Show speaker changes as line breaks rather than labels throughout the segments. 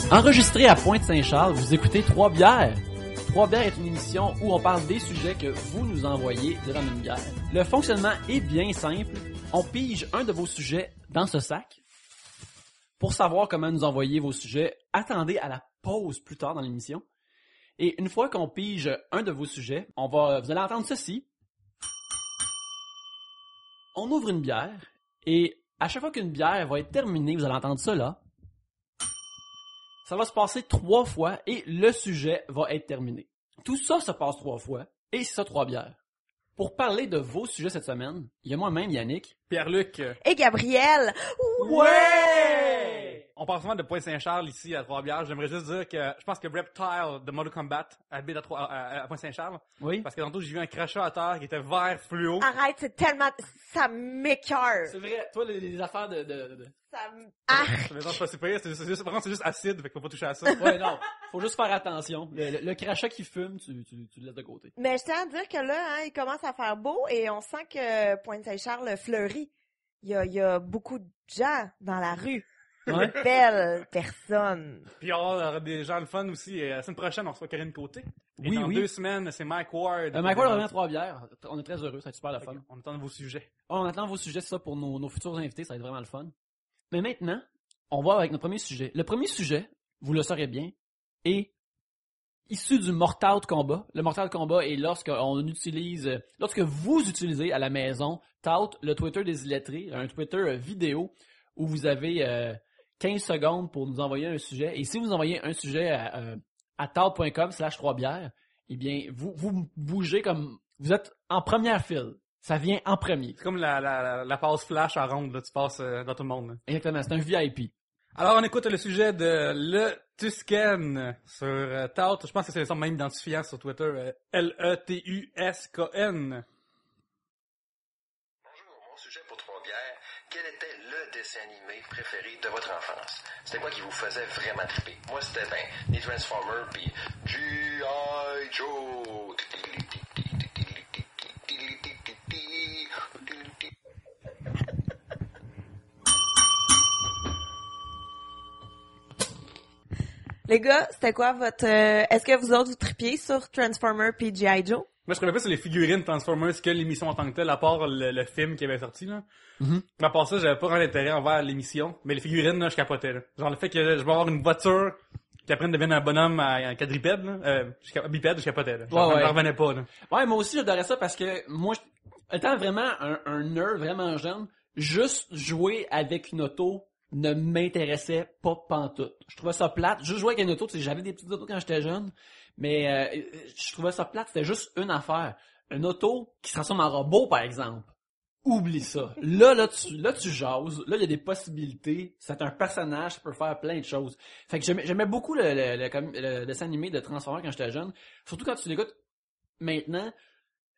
Enregistré à Pointe-Saint-Charles, vous écoutez Trois Bières. Trois Bières est une émission où on parle des sujets que vous nous envoyez durant une bière. Le fonctionnement est bien simple. On pige un de vos sujets dans ce sac. Pour savoir comment nous envoyer vos sujets, attendez à la pause plus tard dans l'émission. Et une fois qu'on pige un de vos sujets, vous allez entendre ceci. On ouvre une bière et à chaque fois qu'une bière va être terminée, vous allez entendre ça là. Ça va se passer 3 fois et le sujet va être terminé. Tout ça se passe 3 fois et c'est ça 3 bières. Pour parler de vos sujets cette semaine, il y a moi-même, Yannick.
Pierre-Luc.
Et Gabriel.
Ouais! On parle souvent de Pointe-Saint-Charles ici à Trois-Bières. J'aimerais juste dire que je pense que Reptile de Mortal Kombat habite à Pointe-Saint-Charles.
Oui.
Parce que tantôt j'ai vu un crachat à terre qui était vert fluo.
Arrête, c'est tellement... Ça m'écoeure.
C'est vrai, toi les affaires de...
Ça m'arrête.
Mais non, c'est pas pire, c'est juste acide, fait qu'il faut pas toucher à ça.
Ouais, non, faut juste faire attention. Le crachat qui fume, tu le laisses de côté.
Mais je tiens à dire que là, il commence à faire beau et on sent que Pointe-Saint-Charles fleurit. Il y a beaucoup de gens dans la rue.
Ouais.
Belles personnes.
Puis il y aura des gens le fun aussi. La semaine prochaine, on reçoit Karine Côté. Et
Oui,
dans
oui.
2 semaines, c'est Mike Ward.
Mike Ward revient à Trois Bières. On est très heureux, ça va être super le fun.
On attend vos sujets.
On attend vos sujets, c'est ça, pour nos futurs invités, ça va être vraiment le fun. Mais maintenant, on va avec notre premier sujet. Le premier sujet, vous le saurez bien, est issu du Mortal Kombat. Le Mortal Kombat est lorsque vous utilisez à la maison Tout, le Twitter des illettrés, un Twitter vidéo où vous avez 15 secondes pour nous envoyer un sujet. Et si vous envoyez un sujet à tout.com/3bières, eh bien, vous bougez comme, vous êtes en première file. Ça vient en premier.
C'est comme la passe flash à ronde, là, tu passes dans tout le monde. Là.
Exactement, c'est un VIP.
Alors, on écoute le sujet de Le Tusken sur Tout. Je pense que c'est son même identifiant sur Twitter. Letuskn.
Bonjour, mon sujet pour Trois-Bières. Quel était le dessin animé préféré de votre enfance? C'était quoi qui vous faisait vraiment triper? Moi, c'était, les Transformers, puis G.I. Joe.
Les gars, c'était quoi votre... Est-ce que vous autres, vous tripiez sur Transformer puis G.I. Joe?
Moi, je trouvais plus sur les figurines Transformers que l'émission en tant que telle, à part le film qui avait sorti, là.
Mhm.
Mais à part ça, j'avais pas grand intérêt envers l'émission. Mais les figurines, là, je capotais, là. Genre, le fait que je vais avoir une voiture qui après devienne un bonhomme à quadrupède, là. Bipède, je capotais, là. Genre,
Ouais.
j'en revenais pas, là.
Ouais, moi aussi, j'adorais ça parce que moi, étant vraiment un nerd vraiment jeune, juste jouer avec une auto ne m'intéressait pas pantoute. Je trouvais ça plate. Juste jouer avec une auto, tu sais, j'avais des petites autos quand j'étais jeune, mais je trouvais ça plate. C'était juste une affaire. Une auto qui se transforme en robot, par exemple. Oublie ça. Là, tu jases. Là, il y a des possibilités. C'est un personnage, ça peut faire plein de choses. Fait que j'aimais beaucoup le dessin animé de Transformers quand j'étais jeune. Surtout quand tu l'écoutes maintenant,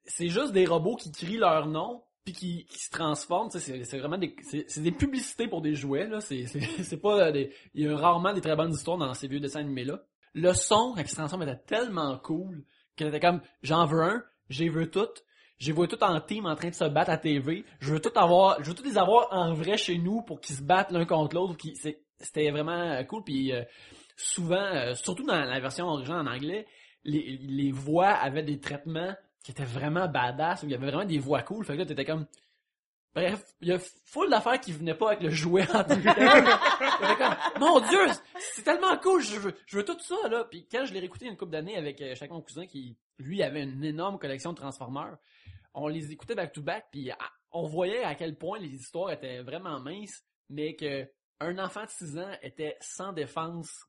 c'est juste des robots qui crient leur nom puis qui se transforment. Tu sais, c'est vraiment c'est des publicités pour des jouets là. C'est pas il y a rarement des très bonnes histoires dans ces vieux dessins animés là. Le son quand ils se transforment était tellement cool que c'était comme j'en veux un, j'y veux toutes. Je les vois tous en team en train de se battre à TV. Je veux tous les avoir en vrai chez nous pour qu'ils se battent l'un contre l'autre. C'était vraiment cool. Puis souvent, surtout dans la version originale en anglais, les voix avaient des traitements qui étaient vraiment badass. Il y avait vraiment des voix cool. Fait que là, t'étais comme... Bref, il y a full d'affaires qui venaient pas avec le jouet en tant que tel. J'étais comme, mon Dieu, c'est tellement cool, je veux tout ça, là. Puis quand je l'ai réécouté une couple d'années avec chaque mon cousin qui, lui, avait une énorme collection de Transformers, on les écoutait back-to-back, puis on voyait à quel point les histoires étaient vraiment minces, mais que un enfant de 6 ans était sans défense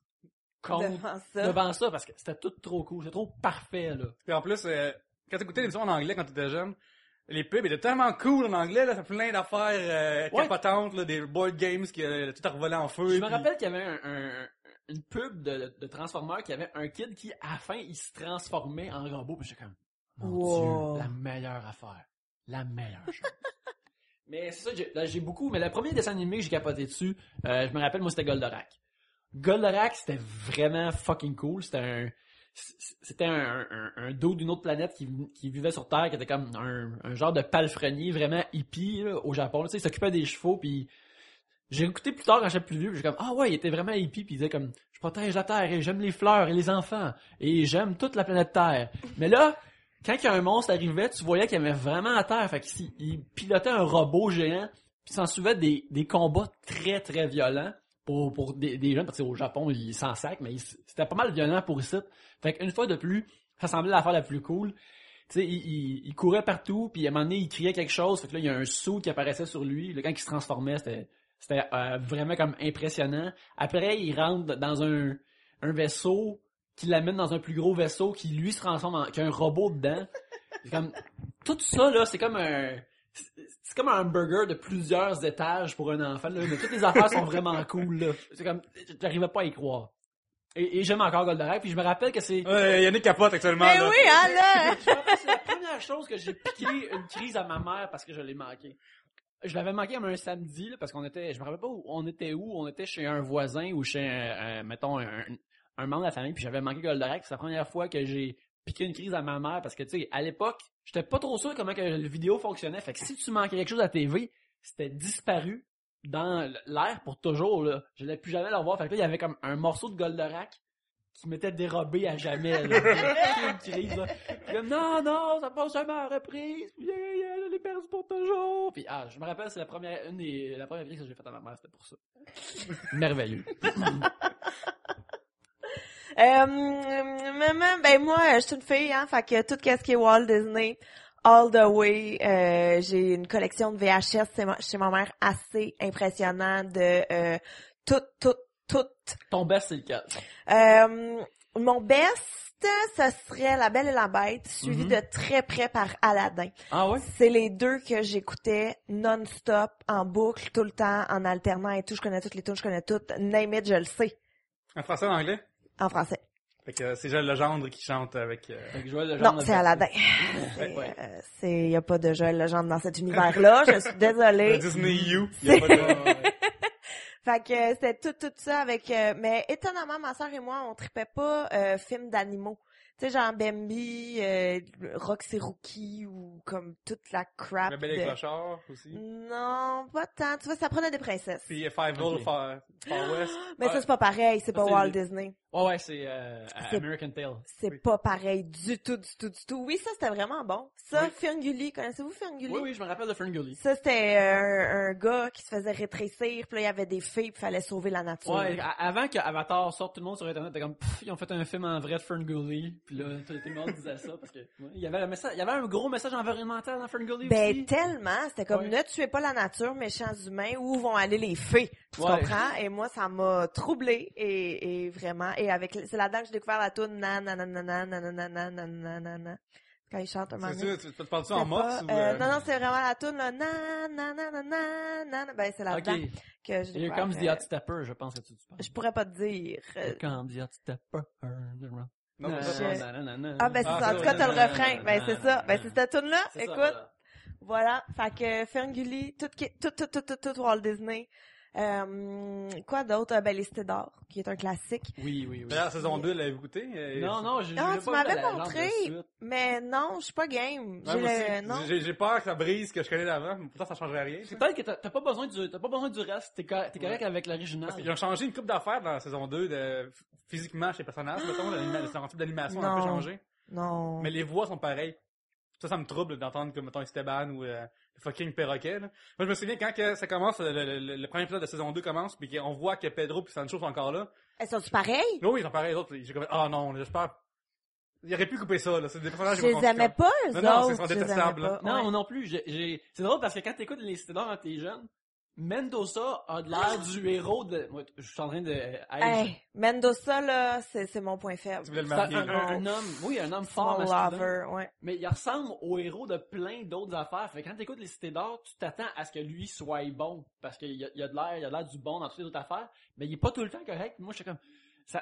devant ça, parce que c'était tout trop cool, c'était trop parfait, là.
Puis en plus, quand t'écoutais l'émission en anglais quand t'étais jeune, les pubs étaient tellement cool en anglais, là, ça fait plein d'affaires capotantes, là, des board games qui tout a revolé en feu.
Je me rappelle qu'il y avait une pub de Transformers qui avait un kid qui, à la fin, il se transformait en robot, puis j'étais comme, mon Dieu, la meilleure affaire. La meilleure chose. Mais c'est ça, j'ai beaucoup, mais le premier dessin animé que j'ai capoté dessus, je me rappelle, moi, c'était Goldorak. Goldorak, c'était vraiment fucking cool, c'était un dos d'une autre planète qui vivait sur Terre, qui était comme un genre de palefrenier vraiment hippie là, au Japon. Tu sais, il s'occupait des chevaux, puis j'ai écouté plus tard quand j'étais plus vieux, j'ai comme ah ouais, il était vraiment hippie, puis il disait comme je protège la terre et j'aime les fleurs et les enfants et j'aime toute la planète Terre. Mais là, quand il y a un monstre arrivait, tu voyais qu'il aimait vraiment la terre, fait qu'il pilotait un robot géant, puis s'en suivait des combats très très violents pour des jeunes parce que au Japon, ils s'en sacent, mais c'était pas mal violent pour ici. Fait qu'une fois de plus, ça semblait l'affaire la plus cool. Tu sais, il courait partout, puis à un moment donné, il criait quelque chose. Fait que là, il y a un saut qui apparaissait sur lui. Là, quand il se transformait, c'était vraiment comme impressionnant. Après, il rentre dans un vaisseau qui l'amène dans un plus gros vaisseau qui, lui, se transforme qui a un robot dedans. C'est comme, tout ça, là, c'est comme un hamburger de plusieurs étages pour un enfant, là. Mais toutes les affaires sont vraiment cool, là. C'est comme, j'arrivais pas à y croire. Et j'aime encore Goldorak, puis je me rappelle que c'est...
Yannick capote actuellement,
Mais
là.
oui, hein, là!
Je me rappelle, c'est la première chose que j'ai piqué une crise à ma mère parce que je l'ai manqué. Je l'avais manqué comme un samedi, là, parce qu'on était... Je me rappelle pas où on était chez un voisin ou chez mettons, un membre de la famille, puis j'avais manqué Goldorak. C'est la première fois que j'ai piqué une crise à ma mère parce que, tu sais, à l'époque, j'étais pas trop sûr comment que la vidéo fonctionnait. Fait que si tu manquais quelque chose à la TV, c'était disparu dans l'air pour toujours, là. Je n'allais plus jamais le revoir. Fait que là, il y avait comme un morceau de Goldorak qui m'était dérobé à jamais, là. Une crise, là. Puis comme, non, ça passe jamais à la reprise. Puis, elle est perdue pour toujours. Puis, je me rappelle, c'est la première crise que j'ai faite à ma mère, c'était pour ça. Merveilleux.
Ben moi, je suis une fille, hein, fait que tout ce qui est Walt Disney, all the way, j'ai une collection de VHS chez ma mère assez impressionnant de tout.
Ton best, c'est lequel?
Mon best, ce serait La Belle et la Bête, suivi de très près par Aladdin.
Ah ouais?
C'est les deux que j'écoutais non-stop, en boucle, tout le temps, en alternant et tout. Je connais toutes les tunes, je connais toutes. Name it, je le sais.
En français ou en anglais?
En français.
Fait que c'est Joël Legendre qui chante avec...
Fait que Joël Legendre
Non, c'est Aladdin. Y a pas de Joël Legendre dans cet univers-là. Je suis désolée.
Disney U. Y a pas de...
Fait que c'était tout ça avec... mais étonnamment, ma soeur et moi, on tripait pas films d'animaux. Tu sais, genre Bambi, Roxy Rookie ou comme toute la crap.
La Belle et Clochard aussi.
Non, pas tant. Tu vois, ça prenait des princesses.
Puis Five Volts Far West.
Mais ça, c'est pas pareil. C'est pas Walt Disney.
Ouais, c'est American Tail.
C'est pas pareil du tout. Oui, ça, c'était vraiment bon. Ça, Ferngully. Connaissez-vous Ferngully?
Oui, je me rappelle de Ferngully.
Ça, c'était un gars qui se faisait rétrécir, puis là, il y avait des filles, puis fallait sauver la nature.
Ouais, avant que Avatar sorte, tout le monde sur Internet était comme, ils ont fait un film en vrai de Ferngully, puis là, tout le monde disait ça, parce que, il y avait un gros message environnemental dans Ferngully
ben,
aussi.
tellement, c'était comme, ne tuez pas la nature, méchants humains, où vont aller les fées, tu comprends? Et moi, ça m'a troublée, et vraiment, et c'est là-dedans que j'ai découvert la toune nananana. Quand il chante un moment.
C'est sûr, tu parles-tu en morse ou...
Non, c'est vraiment la toune, là, ben, c'est là-dedans que j'ai découvert.
Here comes the hot stepper, je pense que tu parles.
Je pourrais pas te dire.
Here comes the hot stepper.
Non,
ben, c'est ça. En tout cas, t'as le refrain. Ben, c'est ça. Ben, c'est cette toune-là. Écoute. Voilà. Fait que Ferngully, tout Walt Disney. Quoi d'autre? Ben, Les Cités d'Or, qui est un classique.
Oui.
D'ailleurs, la saison 2, l'avez-vous écouté?
Non, j'ai
Ah,
pas
tu m'avais
vu la
montré, mais non, je suis pas game. Non.
J'ai peur que ça brise ce que je connais d'avant, mais pourtant ça changerait rien.
C'est peut-être que t'as pas besoin du reste, t'es correct avec l'original.
Parce qu'ils ont changé une couple d'affaires dans la saison 2 physiquement chez les personnages, mettons, le type d'animation a un peu changé.
Non.
Mais les voix sont pareilles. Ça me trouble d'entendre que, mettont, Esteban ou le fucking perroquet, là. Moi, je me souviens quand ça commence, le premier épisode de saison 2 commence, puis qu'on voit que Pedro et Sancho sont encore là.
Elles sont-tu pareilles?
Oui, ils sont pareils, les autres. J'ai comme, non, j'espère. Il aurait pu couper ça, là. C'est des personnages
Je les aimais pas, eux autres.
Non, c'est détestable, là.
Non, non plus. C'est drôle parce que quand t'écoutes Les Cités d'Or quand t'es jeune, Mendoza a de l'air du héros de... Moi, je suis en train de...
Hey, Mendoza, là, c'est mon point faible.
Tu voulais le
C'est
marier,
un homme fort,
lover, ouais.
mais il ressemble au héros de plein d'autres affaires. Fait que quand t'écoutes Les Cités d'Or, tu t'attends à ce que lui soit bon. Parce qu'il y a de l'air du bon dans toutes les autres affaires. Mais il est pas tout le temps correct. Moi, j'étais comme...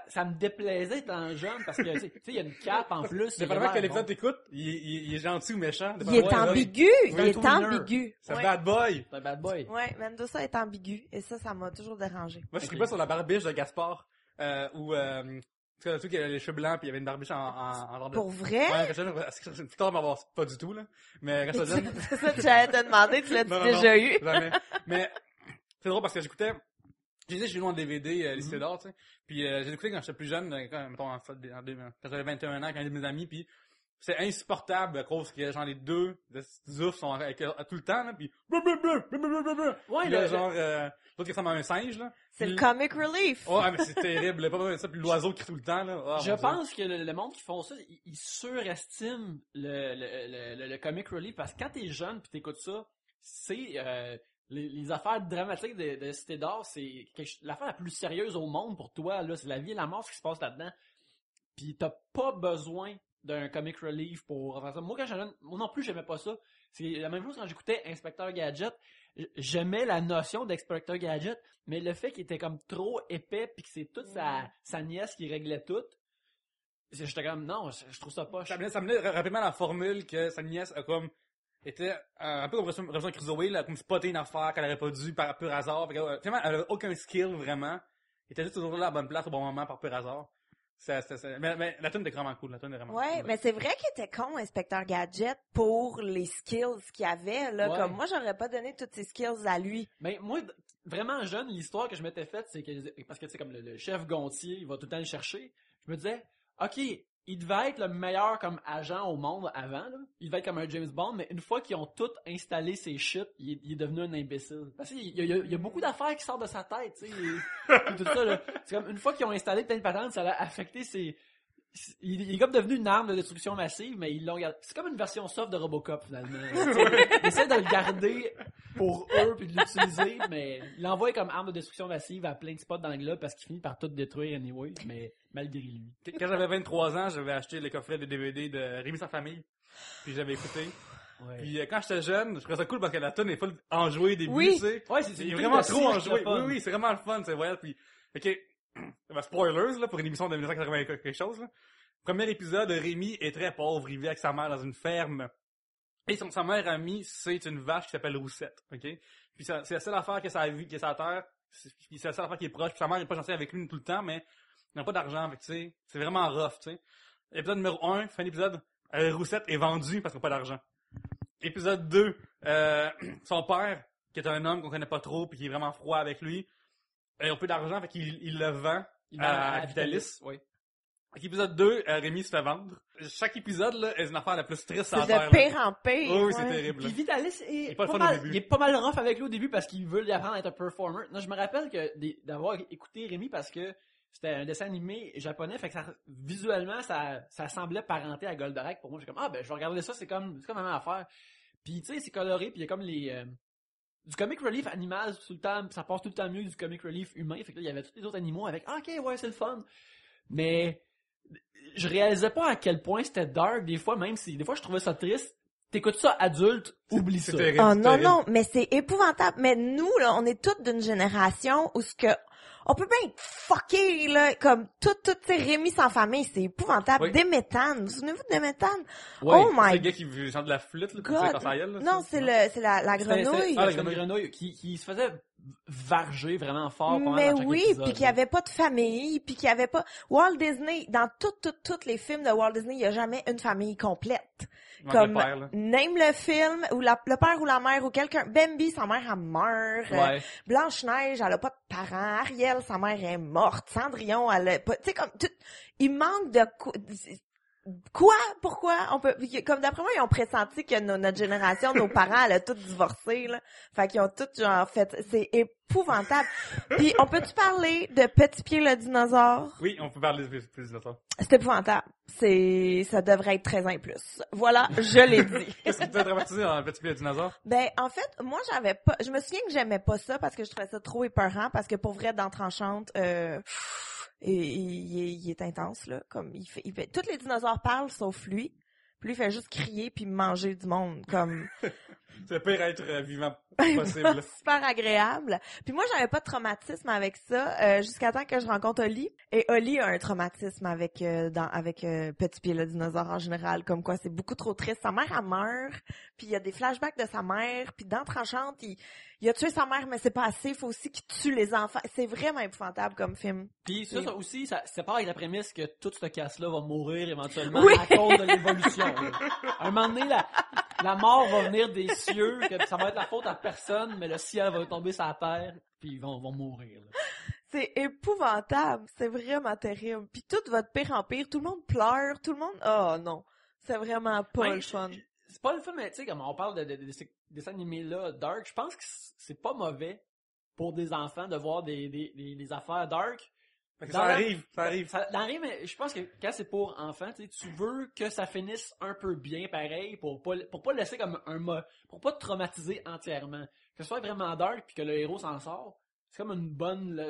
Ça me déplaisait étant jeune parce que, tu sais, il y a une cape en plus.
C'est pas que l'épisode t'écoutes, il est gentil ou méchant.
Il est ambigu. Il est ambigu.
C'est un bad boy.
C'est un bad boy.
Ouais, Mendoza est ambigu. Et ça m'a toujours dérangé.
Moi, je suis pas sur la barbiche de Gaspard, où, tu sais, qu'il avait les cheveux blancs pis il y avait une barbiche en genre de...
Pour vrai?
Ouais, c'est plus tard m'avoir pas du tout, là. Mais reste jeune.
C'est ça que j'allais te demander, tu l'as déjà eu.
Jamais. Mais, C'est drôle parce que j'ai dit chez nous en DVD, les Cités d'or, tu sais. Puis j'ai écouté quand j'étais plus jeune, mettons, quand j'avais 21 ans, quand j'étais mes amis, puis c'est insupportable à cause que genre les deux oufs sont avec tout le temps là, puis
Ouais,
là, genre l'autre qui ressemble à un singe là.
C'est le comic relief.
Oh, mais c'est terrible, là, pas besoin de ça, puis l'oiseau qui crie tout le temps là. Oh,
je pense que le monde qui font ça, ils surestiment le comic relief parce que quand t'es jeune pis t'écoutes ça, c'est les affaires dramatiques de Cité d'or, c'est l'affaire la plus sérieuse au monde pour toi là, c'est la vie et la mort ce qui se passe là-dedans. Puis t'as pas besoin d'un comic relief pour faire ça. Moi, quand j'étais jeune, moi non plus, j'aimais pas ça. C'est la même chose quand j'écoutais Inspecteur Gadget. J'aimais la notion d'Inspecteur Gadget, mais le fait qu'il était comme trop épais pis que c'est toute sa nièce qui réglait tout, j'étais comme, non, je trouve ça pas.
Ça me rapidement la formule que sa nièce a comme était un peu comme Robinson Crusoe, là, comme spotter une affaire qu'elle aurait pas dû par pur hasard. Finalement, elle avait aucun skill, vraiment. Elle était juste toujours là à la bonne place au bon moment par pur hasard. Mais la tune était vraiment cool,
Ouais,
cool.
mais c'est vrai qu'il était con, Inspecteur Gadget, pour les skills qu'il avait, là. Ouais. Comme moi, j'aurais pas donné toutes ses skills à lui.
Mais moi, vraiment jeune, l'histoire que je m'étais faite, c'est que, parce que tu sais, comme le chef Gontier, il va tout le temps le chercher. Je me disais, ok, il devait être le meilleur comme agent au monde avant, là. Il devait être comme un James Bond, mais une fois qu'ils ont tout installé ses shit, il est devenu un imbécile. Parce qu'il y a beaucoup d'affaires qui sortent de sa tête, tu sais. Tout ça, là. C'est comme, une fois qu'ils ont installé plein de patentes, ça a affecté ses... Il est comme devenu une arme de destruction massive, mais ils l'ont gardé. C'est comme une version soft de Robocop, finalement. Ils essaient de le garder pour eux puis de l'utiliser, mais il l'envoie comme arme de destruction massive à plein de spots dans le globe parce qu'il finit par tout détruire anyway, mais malgré lui.
Quand j'avais 23 ans, j'avais acheté le coffret de DVD de Rémi sans famille, puis j'avais écouté. Ouais. Puis quand j'étais jeune, je trouvais ça cool parce que la tune est full enjouée début,
oui.
Tu sais.
Ouais, c'est
vraiment trop enjoué. Oui, c'est vraiment le fun, c'est vrai. Puis OK, ben, spoilers là pour une émission de 1980 quelque chose là. Premier épisode, Rémi est très pauvre, il vit avec sa mère dans une ferme. Et sa mère amie, c'est une vache qui s'appelle Roussette, OK? Puis c'est la seule affaire que ça a vu, que ça a terre, puis c'est la seule affaire qui est proche, puis sa mère est pas gentille avec lui tout le temps, mais il n'a pas d'argent, avec, tu sais, c'est vraiment rough, tu sais. Épisode numéro 1, fin d'épisode, Roussette est vendue parce qu'elle n'a pas d'argent. Épisode 2, son père, qui est un homme qu'on connaît pas trop, puis qui est vraiment froid avec lui, il a peu d'argent, fait qu'il le vend à Vitalis.
Oui.
Épisode 2, Rémi se fait vendre. Chaque épisode, là, est une affaire la plus triste à
terre. C'est de pire en pire.
Oh, oui, c'est terrible.
Puis Vitalis
est pas
il est pas mal rough avec lui au début parce qu'il veut lui apprendre à être un performer. Non, je me rappelle que d'avoir écouté Rémi parce que c'était un dessin animé japonais, fait que visuellement, ça semblait parenté à Goldorak. Pour moi, j'ai comme, je vais regarder ça, c'est comme la même affaire. Puis, tu sais, c'est coloré, puis il y a comme les... du comic relief animal, tout le temps, ça passe tout le temps mieux du comic relief humain. Fait que là, il y avait tous les autres animaux avec, ok, ouais, c'est le fun. Mais je réalisais pas à quel point c'était dark. Des fois, même si, des fois, je trouvais ça triste. T'écoutes ça adulte, oublie ça.
Terrible,
oh non, mais c'est épouvantable. Mais nous, là, on est toutes d'une génération où on peut bien être fucké, là, comme tout, c'est Rémi sans famille, c'est épouvantable.
Oui.
Déméthane, vous souvenez-vous de Déméthane?
Oui.
Oh my
c'est le gars qui chante de la flûte, là,
God.
Dans sa gueule, là,
non, c'est la grenouille.
La grenouille qui se faisait varger vraiment fort pendant
mais
chaque
oui,
épisode.
puis qu'il y avait pas de famille, puis qu'il y avait pas... Walt Disney, dans tous les films de Walt Disney, il y a jamais une famille complète. Comme,
le père,
name le film, ou le père ou la mère, ou quelqu'un. Bambi, sa mère, elle meurt.
Ouais.
Blanche-Neige, elle a pas de parents. Ariel, sa mère est morte. Cendrillon, elle a pas... Tu sais, comme... il manque de... Quoi? Pourquoi? Comme d'après moi, ils ont pressenti que notre génération, nos parents, elle a toutes divorcé, là. Fait qu'ils ont toutes, genre, fait, c'est épouvantable. Puis, on peut-tu parler de Petit Pied le dinosaure?
Oui, on peut parler de Petit Pied le dinosaure.
C'est épouvantable. Ça devrait être 13 ans et plus. Voilà, je l'ai dit.
Qu'est-ce qui t'a traumatisé dans Petit Pied le dinosaure?
Ben, en fait, moi, je me souviens que j'aimais pas ça parce que je trouvais ça trop épeurant parce que pour vrai, dans Tranchante, il est intense, là. Comme, il fait, tous les dinosaures parlent sauf lui. Puis lui, il fait juste crier puis manger du monde, comme.
C'est pire être vivant possible.
Super agréable. Puis moi, j'avais pas de traumatisme avec ça, jusqu'à temps que je rencontre Oli. Et Oli a un traumatisme avec Petit Pied le dinosaure en général, comme quoi c'est beaucoup trop triste. Sa mère, elle meurt, puis il y a des flashbacks de sa mère, puis dans Tranchante, il a tué sa mère, mais c'est pas assez, il faut aussi qu'il tue les enfants. C'est vraiment épouvantable comme film.
Puis ça aussi, ça part avec la prémisse que toute cette casse-là va mourir éventuellement
oui.
à cause de l'évolution. Un moment donné, la mort va venir des cieux, que ça va être la faute à personne, mais le ciel va tomber sur la terre, puis ils vont mourir. Là.
C'est épouvantable, c'est vraiment terrible. Puis tout va de pire en pire, tout le monde pleure, tout le monde... Oh non, c'est vraiment pas le fun.
C'est pas le fun, mais tu sais, comme on parle de ces dessins animés-là, dark, je pense que c'est pas mauvais pour des enfants de voir des affaires dark.
Ça arrive.
Ça arrive, mais je pense que quand c'est pour enfants, tu veux que ça finisse un peu bien pareil pour pas laisser comme pour pas te traumatiser entièrement. Que ce soit vraiment dark puis que le héros s'en sort, c'est comme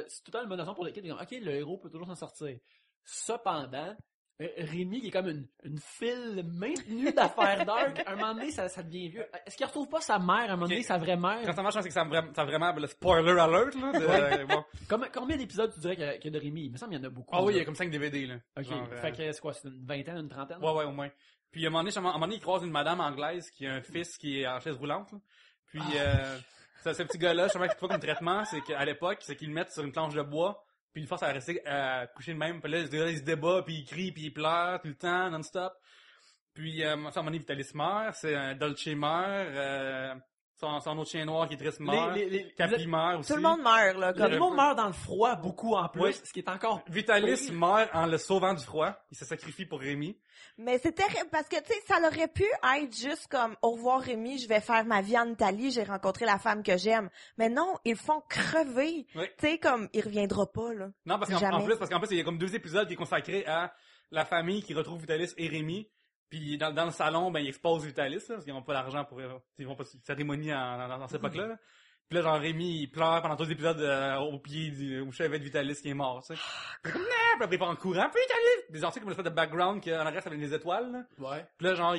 c'est tout le temps une bonne raison pour les kids. OK, le héros peut toujours s'en sortir. Cependant, Rémi, il est comme une file maintenue d'affaires dark. À un moment donné, ça devient vieux. Est-ce qu'il retrouve pas sa mère, à un moment donné, sa vraie mère?
Quand ça marche, c'est que ça a vraiment le spoiler alert, là. Bon.
Combien d'épisodes tu dirais qu'il y a de Rémi? Il me semble qu'il y en a beaucoup.
Ah oui, il y a comme 5 DVD, là.
OK. Fait que c'est quoi? C'est une vingtaine, une trentaine?
Ouais, au moins. Puis à un moment donné, il croise une madame anglaise qui a un fils qui est en chaise roulante, là. Puis, ce petit gars-là, justement, qui fait comme traitement, c'est qu'à l'époque, c'est qu'ils le mettent sur une planche de bois, puis il force à rester couché de même. Puis là, il se débat, puis il crie, puis il pleure tout le temps, non-stop. Puis, à un moment donné, Vitalis meurt, c'est Dolce meurt, son autre chien noir qui est triste meurt, Capi meurt aussi.
Tout le monde meurt, là.
Tout le monde meurt dans le froid, beaucoup en plus, ce qui est encore...
Vitalis meurt en le sauvant du froid. Il se sacrifie pour Rémi.
Mais c'est terrible, parce que, tu sais, ça aurait pu être juste comme, au revoir Rémi, je vais faire ma vie en Italie, j'ai rencontré la femme que j'aime. Mais non, ils le font crever.
Oui.
Tu sais, comme, il reviendra pas, là.
Non, parce qu'en plus, il y a comme 2 épisodes qui est consacré à la famille qui retrouve Vitalis et Rémi. Puis dans le salon, ben ils exposent Vitalis, là, parce qu'ils n'ont pas d'argent pour... Ils vont pas de cérémonie dans cette époque-là. Là. Puis là, genre, Rémi, il pleure pendant tous les épisodes au pied au chevet de Vitalis qui est mort, tu sais. Puis comme, puis après, il part en courant, puis Vitalis! Des articles comme une espèce de background qu'en arrière, ça avait des étoiles, là.
Ouais.
Puis là, genre,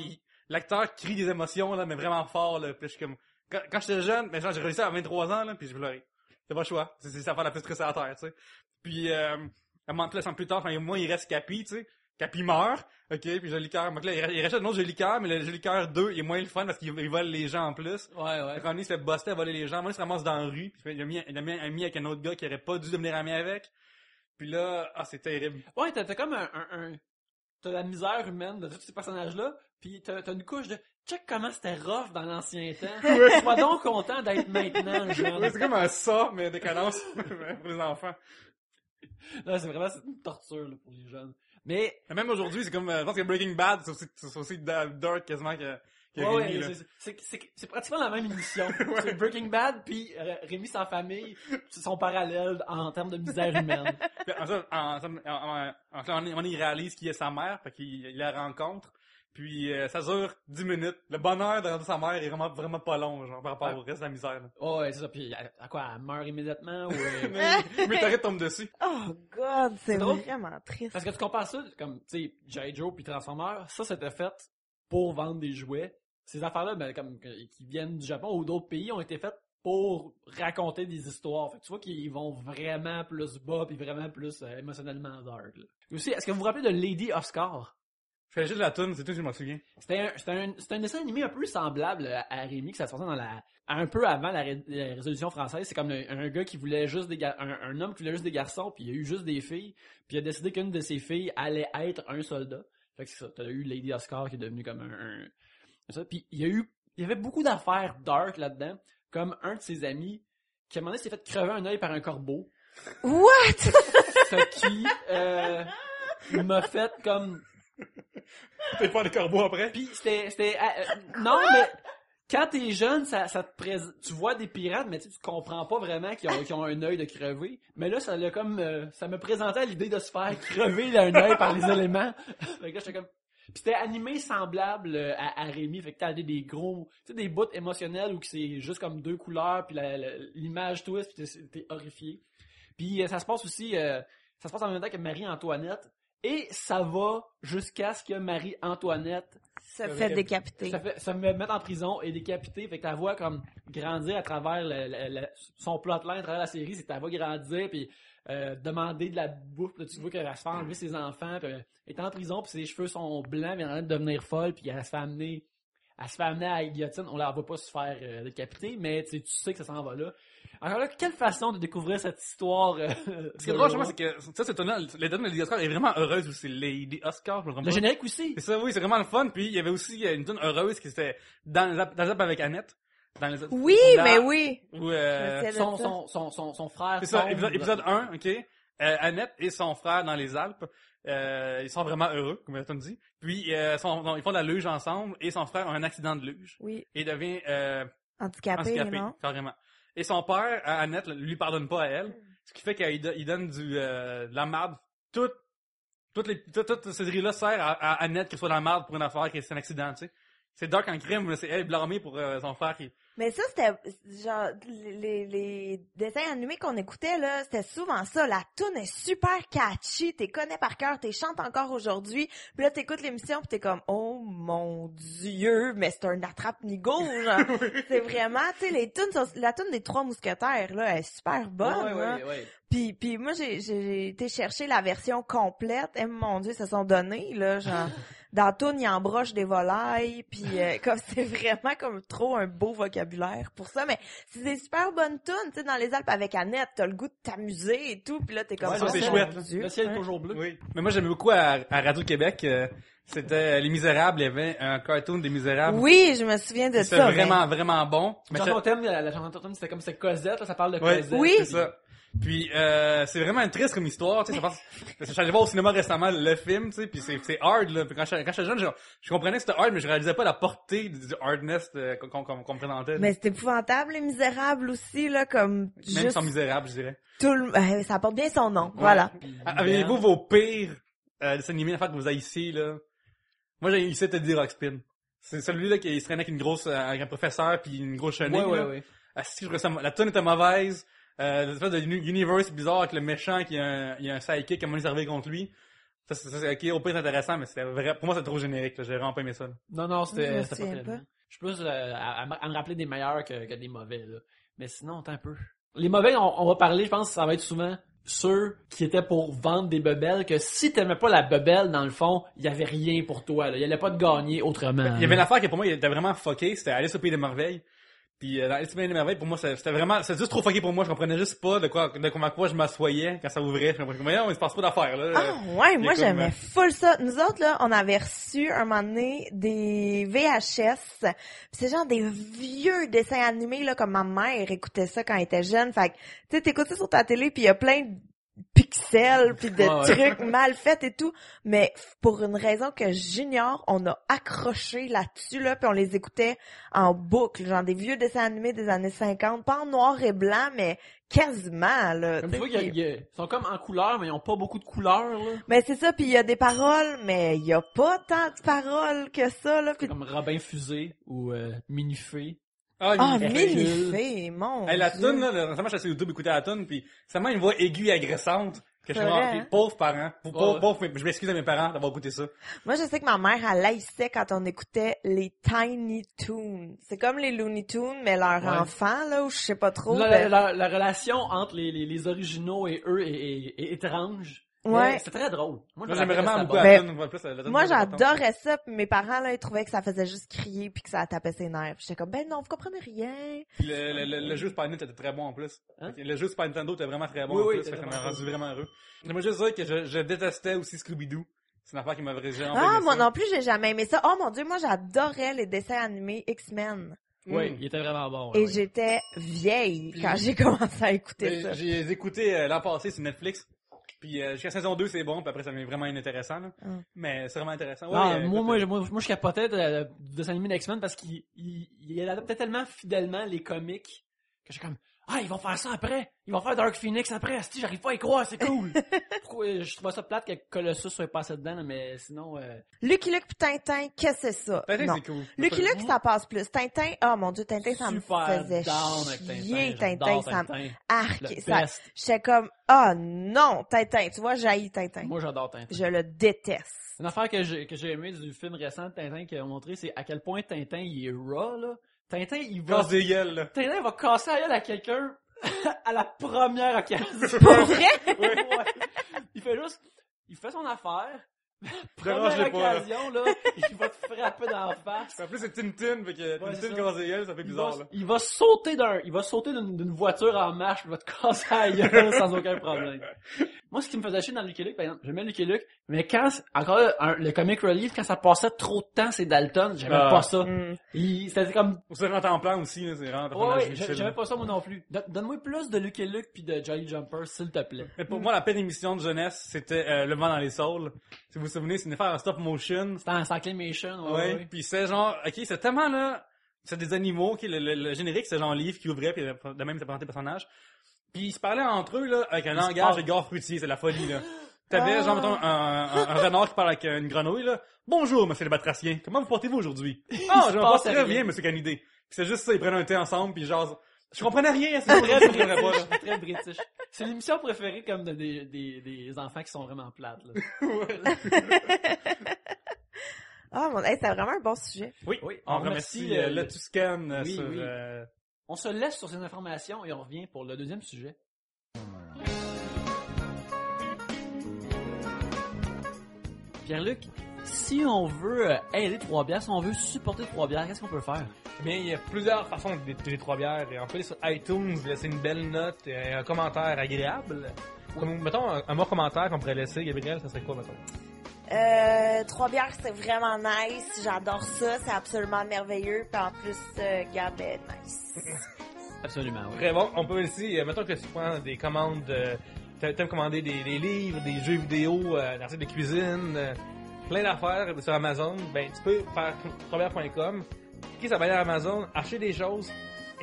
l'acteur crie des émotions, là, mais vraiment fort, là. Puis je suis comme... Quand j'étais jeune, mais genre, j'ai réussi à 23 ans, là, puis j'ai pleuré. C'est pas le choix. C'est l'affaire la plus stressée à terre, tu sais. Puis, un moment plus tard, moi, il reste Capi, tu sais. Capi meurt, ok, puis Joli Cœur. Donc là, il rachète un autre Joli Cœur, mais le Joli Cœur 2 est moins le fun parce qu'il vole les gens en plus.
Ouais.
Quand il se fait buster à voler les gens, moi il se ramasse dans la rue, puis il a mis un ami avec un autre gars qui aurait pas dû devenir ami avec. Puis là, c'est terrible.
Ouais, t'as comme t'as la misère humaine de tous ces personnages-là, puis t'as une couche de check comment c'était rough dans l'ancien temps. Sois donc content d'être maintenant jeune.
Oui, c'est comme un ça, mais décadence pour les enfants.
Non, c'est vraiment une torture là, pour les jeunes. Mais
même aujourd'hui, c'est comme je pense que Breaking Bad, c'est aussi dark quasiment que Rémi, là.
C'est pratiquement la même émission. C'est Breaking Bad puis Rémi sans famille, c'est son parallèle en termes de misère humaine.
Il réalise qu'il est sa mère, fait qu'il la rencontre. Puis ça dure 10 minutes. Le bonheur de sa mère est vraiment pas long, genre, par rapport au reste de la misère. Là.
Oh, ouais, c'est ça. Puis à quoi, elle meurt immédiatement ou
météorite tombe dessus.
Oh God, c'est vraiment triste.
Parce que tu compares ça, comme, tu sais, G.I. Joe puis Transformers, ça c'était fait pour vendre des jouets. Ces affaires-là, ben, comme, qui viennent du Japon ou d'autres pays, ont été faites pour raconter des histoires. Fait que tu vois qu'ils vont vraiment plus bas puis vraiment plus émotionnellement dark. Là. Et aussi, est-ce que vous vous rappelez de Lady Oscar?
Je fais juste la toune, c'est tout que je m'en souviens.
C'était un dessin animé un peu semblable à Rémi, que ça se passait un peu avant la Résolution française. C'est comme un gars qui voulait juste un homme qui voulait juste des garçons, puis il y a eu juste des filles, puis il a décidé qu'une de ses filles allait être un soldat. Fait que c'est ça, t'as eu Lady Oscar qui est devenu comme ça. Puis il y avait beaucoup d'affaires dark là-dedans, comme un de ses amis qui à un moment donné s'est fait crever un œil par un corbeau.
What?
Ce qui m'a fait comme...
T'es pas des corbeaux après?
Puis c'était non, mais quand t'es jeune, ça te présente, tu vois des pirates, mais tu comprends pas vraiment qu'ils ont un œil de crevé. Mais là, ça me présentait l'idée de se faire crever un œil par les éléments. Fait que là, j'étais comme... Puis c'était animé semblable à Rémi, fait que t'as des gros, tu sais, des bouts émotionnels où c'est juste comme 2 couleurs, puis l'image twist, puis t'es horrifié. Puis ça se passe aussi, ça se passe en même temps que Marie-Antoinette. Et ça va jusqu'à ce que Marie-Antoinette
se fait décapiter.
Ça me met en prison et décapiter. Fait que ta voix comme grandir à travers son plotline, à travers la série, c'est que ta voix grandir puis demander de la bouffe. Là, tu vois qu'elle se fait enlever ses enfants. Puis elle est en prison puis ses cheveux sont blancs, mais elle est en train de devenir folle puis elle se fait amener à la guillotine. On la voit pas se faire décapiter, mais tu sais que ça s'en va là. Alors là, quelle façon de découvrir cette histoire
Ce qui est drôle, c'est que ça, c'est étonnant. Les donnes de Lady Oscar est vraiment heureuse aussi. Lady Oscar, je
le générique aussi.
C'est ça, oui, c'est vraiment le fun. Puis il y avait aussi une donne heureuse qui était dans les apps avec Annette.
Oui, mais oui.
Où,
Son frère.
c'est ça, épisode 1, ok. Annette et son frère dans les Alpes. Ils sont vraiment heureux, comme tu me dis. Puis ils font de la luge ensemble et son frère a un accident de luge.
Oui.
Et devient
handicapé, non?
Carrément. Et son père, à Annette, lui pardonne pas à elle, ce qui fait qu'il donne de la marde. Toute cette série-là sert à Annette qui soit dans la marde pour une affaire qui est un accident, tu sais. C'est dark en crime, c'est elle blâmée pour son frère qui...
Mais ça, c'était genre les dessins animés qu'on écoutait, là, c'était souvent ça. La toune est super catchy, t'es connais par cœur, t'es chantes encore aujourd'hui. Puis là, t'écoutes l'émission pis t'es comme, oh mon Dieu, mais c'est un attrape-nigo, genre. C'est vraiment, tu sais, les tounes, la toune des Trois Mousquetaires, là, elle est super bonne,
Ouais.
Puis moi, j'ai été chercher la version complète. Et mon Dieu, ils se sont donnés, là, genre... Dans la toune, il embroche des volailles, puis comme c'est vraiment comme trop un beau vocabulaire pour ça, mais c'est des super bonnes tounes, tu sais, dans les Alpes avec Annette, t'as le goût de t'amuser et tout, puis là t'es comme
ça, c'est chouette.
Le ciel est toujours bleu.
Oui. Mais moi j'aimais beaucoup à Radio-Québec, c'était Les Misérables, il y avait un cartoon des Misérables.
Oui, je me souviens de ça.
C'était vraiment bon.
La chanson thème, c'était comme c'est Cosette, là, ça parle de Cosette.
Oui.
C'est ça. Puis c'est vraiment une triste comme histoire, tu sais, j'allais voir au cinéma récemment le film, tu sais, puis c'est hard là, puis quand j'étais jeune, je comprenais que c'était hard mais je réalisais pas la portée du hardness qu'on me présentait.
Mais c'est épouvantable Les Misérables aussi là, comme
même
juste
sans misérable, je dirais.
ça porte bien son nom, voilà.
Avez-vous vos pires dessins animés, que vous haïssiez là? Moi j'ai haïssé Teddy Ruxpin. C'est celui-là qui se traînait avec un professeur puis une grosse chenille.
Ouais.
La tune était mauvaise. L'espèce de universe bizarre avec le méchant qui a un sidekick à mon servi contre lui. Ça c'est ok, au pire c'est intéressant, mais c'était vrai. Pour moi c'est trop générique, là. J'ai vraiment pas aimé ça. Là.
Non, c'était pas
très
très bien. Je suis plus à me rappeler des meilleurs que des mauvais, là. Mais sinon, t'as un peu. Les mauvais, on va parler, je pense que ça va être souvent ceux qui étaient pour vendre des bebelles, que si t'aimais pas la bebelle, dans le fond, il y avait rien pour toi, là. Il y allait pas de gagner autrement.
Il y avait une affaire qui pour moi il était vraiment fucké, c'était Alice au Pays des Merveilles. Puis dans Alice au Pays des Merveilles, pour moi c'était juste trop fucké pour moi, je comprenais juste pas de quoi je m'assoyais quand ça ouvrait. Je me disais, voyons, il se passe pas d'affaires là.
Ah ouais, moi j'aimais full ça. Nous autres là, on avait reçu un moment donné des VHS. Pis c'est genre des vieux dessins animés là, comme ma mère écoutait ça quand elle était jeune. Fait que tu sais, t'écoutes ça sur ta télé puis il y a plein de pixels puis de trucs mal faits et tout, mais pour une raison que j'ignore, on a accroché là-dessus là, puis on les écoutait en boucle, genre des vieux dessins animés des années 50, pas en noir et blanc, mais quasiment là.
Comme tu vois, ils sont comme en couleur, mais ils ont pas beaucoup de couleurs là.
Mais c'est ça, puis il y a des paroles, mais il y a pas tant de paroles que ça là. Pis...
Comme Robin Fusé ou Minifé.
Minifé, mon
Dieu. La
toune,
là, récemment, je suis sur YouTube écouter la toune, pis c'est vraiment une voix aiguë et agressante, que je suis pauvre parents. Pauvre, je m'excuse à mes parents d'avoir écouté ça.
Moi, je sais que ma mère, elle haïssait quand on écoutait les Tiny Toons. C'est comme les Looney Tunes, mais leur enfant, là, ou je sais pas trop.
La relation entre les originaux et eux est étrange. Ouais. C'est très drôle.
Moi j'aimais vraiment beaucoup
moi, j'adorais ça, puis mes parents, là, ils trouvaient que ça faisait juste crier puis que ça tapait ses nerfs. J'étais comme, ben non, vous comprenez rien.
Le jeu Super Nintendo était très bon en plus. Hein? Le jeu Super Nintendo était vraiment très bon en plus. Ça m'a rendu vraiment heureux. J'aimerais juste dire que je détestais aussi Scooby-Doo. C'est une affaire qui m'avait vraiment
moi non plus, j'ai jamais aimé ça. Oh mon Dieu, moi, j'adorais les dessins animés X-Men.
Oui, il était vraiment bon.
Et j'étais vieille quand j'ai commencé à écouter ça.
J'ai écouté l'an passé sur Netflix. Puis jusqu'à saison 2 c'est bon, puis après ça devient vraiment inintéressant là. Mais c'est vraiment intéressant. Ouais,
non, moi je capotais de dessin animé d'X-Men parce qu'il adaptait tellement fidèlement les comics que j'ai comme ils vont faire ça après, ils vont faire Dark Phoenix après, asti, j'arrive pas à y croire, c'est cool. Pourquoi je trouvais ça plate que Colossus soit passé dedans là, mais sinon
Lucky Luke pis Tintin, qu'est-ce que c'est ça?
Tintin c'est cool.
Lucky Luke ça passe plus. Tintin, oh mon Dieu, Tintin ça me faisait chier. Tintin ça me arc. J'étais comme non, Tintin, tu vois, j'haïs Tintin.
Moi j'adore Tintin.
Je le déteste.
Une affaire que j'ai aimé du film récent de Tintin qui a montré, c'est à quel point Tintin il est raw là. Tintin il va Tintin va casser la gueule à quelqu'un à la première occasion.
Pour vrai?
Ouais. Il fait son affaire,
Dérangez pas, là.
occasion, là, il va te frapper dans la face.
En plus, c'est Tintin, fait que
Ouais, c'est
Tintin
ça.
casser gueule, ça fait bizarre, là.
Il va sauter d'une voiture en marche, il va te casser la gueule sans aucun problème. Moi, ce qui me faisait chier dans Lucky Luke, par exemple, j'aimais Lucky Luke, mais quand, encore là, le comic relief, quand ça passait trop de temps, c'est Dalton, j'aimais pas ça. C'était comme...
Ou c'est rentre en plan aussi, là, c'est vraiment un
Ouais,
personnage difficile,
j'aimais
là.
pas ça moi non plus. Donne-moi plus de Lucky Luke pis de Jolly Jumper, s'il te plaît.
Mais pour moi, la pire émission de jeunesse, c'était Le vent dans les saules. Si vous vous souvenez, c'est une affaire en stop motion.
C'était en claymation,
Ouais. Puis c'est genre, ok, c'est tellement là, c'est des animaux, ok, le générique, c'est genre un livre qui ouvrait, puis de même, ça présentait des personnages. Puis ils se parlaient entre eux, là, avec un langage de gare fruitier, c'est la folie, là. T'avais, genre, mettons, un renard qui parle avec une grenouille, là. Bonjour, monsieur le batracien. Comment vous portez-vous aujourd'hui? Ah, je me porte très bien, monsieur Canidé. Puis c'est juste ça, ils prennent un thé ensemble, puis genre, je comprenais rien, c'est
Très
très
british, très british. C'est l'émission préférée comme des enfants qui sont vraiment plates, là.
Ah, mon, hey, c'est vraiment un bon sujet.
Oui, on remercie le Tuscan
oui,
sur...
oui. On se laisse sur ces informations et on revient pour le deuxième sujet. Pierre-Luc, si on veut aider Trois-Bières, si on veut supporter Trois-Bières, qu'est-ce qu'on peut faire?
Eh bien, il y a plusieurs façons d'aider Trois-Bières. On peut aller sur iTunes, laisser une belle note et un commentaire agréable. Comme, mettons, un bon commentaire qu'on pourrait laisser, Gabriel, ça serait quoi, mettons?
Trois-Bières, c'est vraiment nice. J'adore ça. C'est absolument merveilleux. Puis en plus, Gab est nice.
Absolument, oui.
Très bon. On peut aussi, mettons que tu prends des commandes, t'aimes commander des livres, des jeux vidéo, des articles de cuisine, plein d'affaires sur Amazon, ben tu peux faire trois-bières.com, cliquer sur la bannière Amazon, acheter des choses,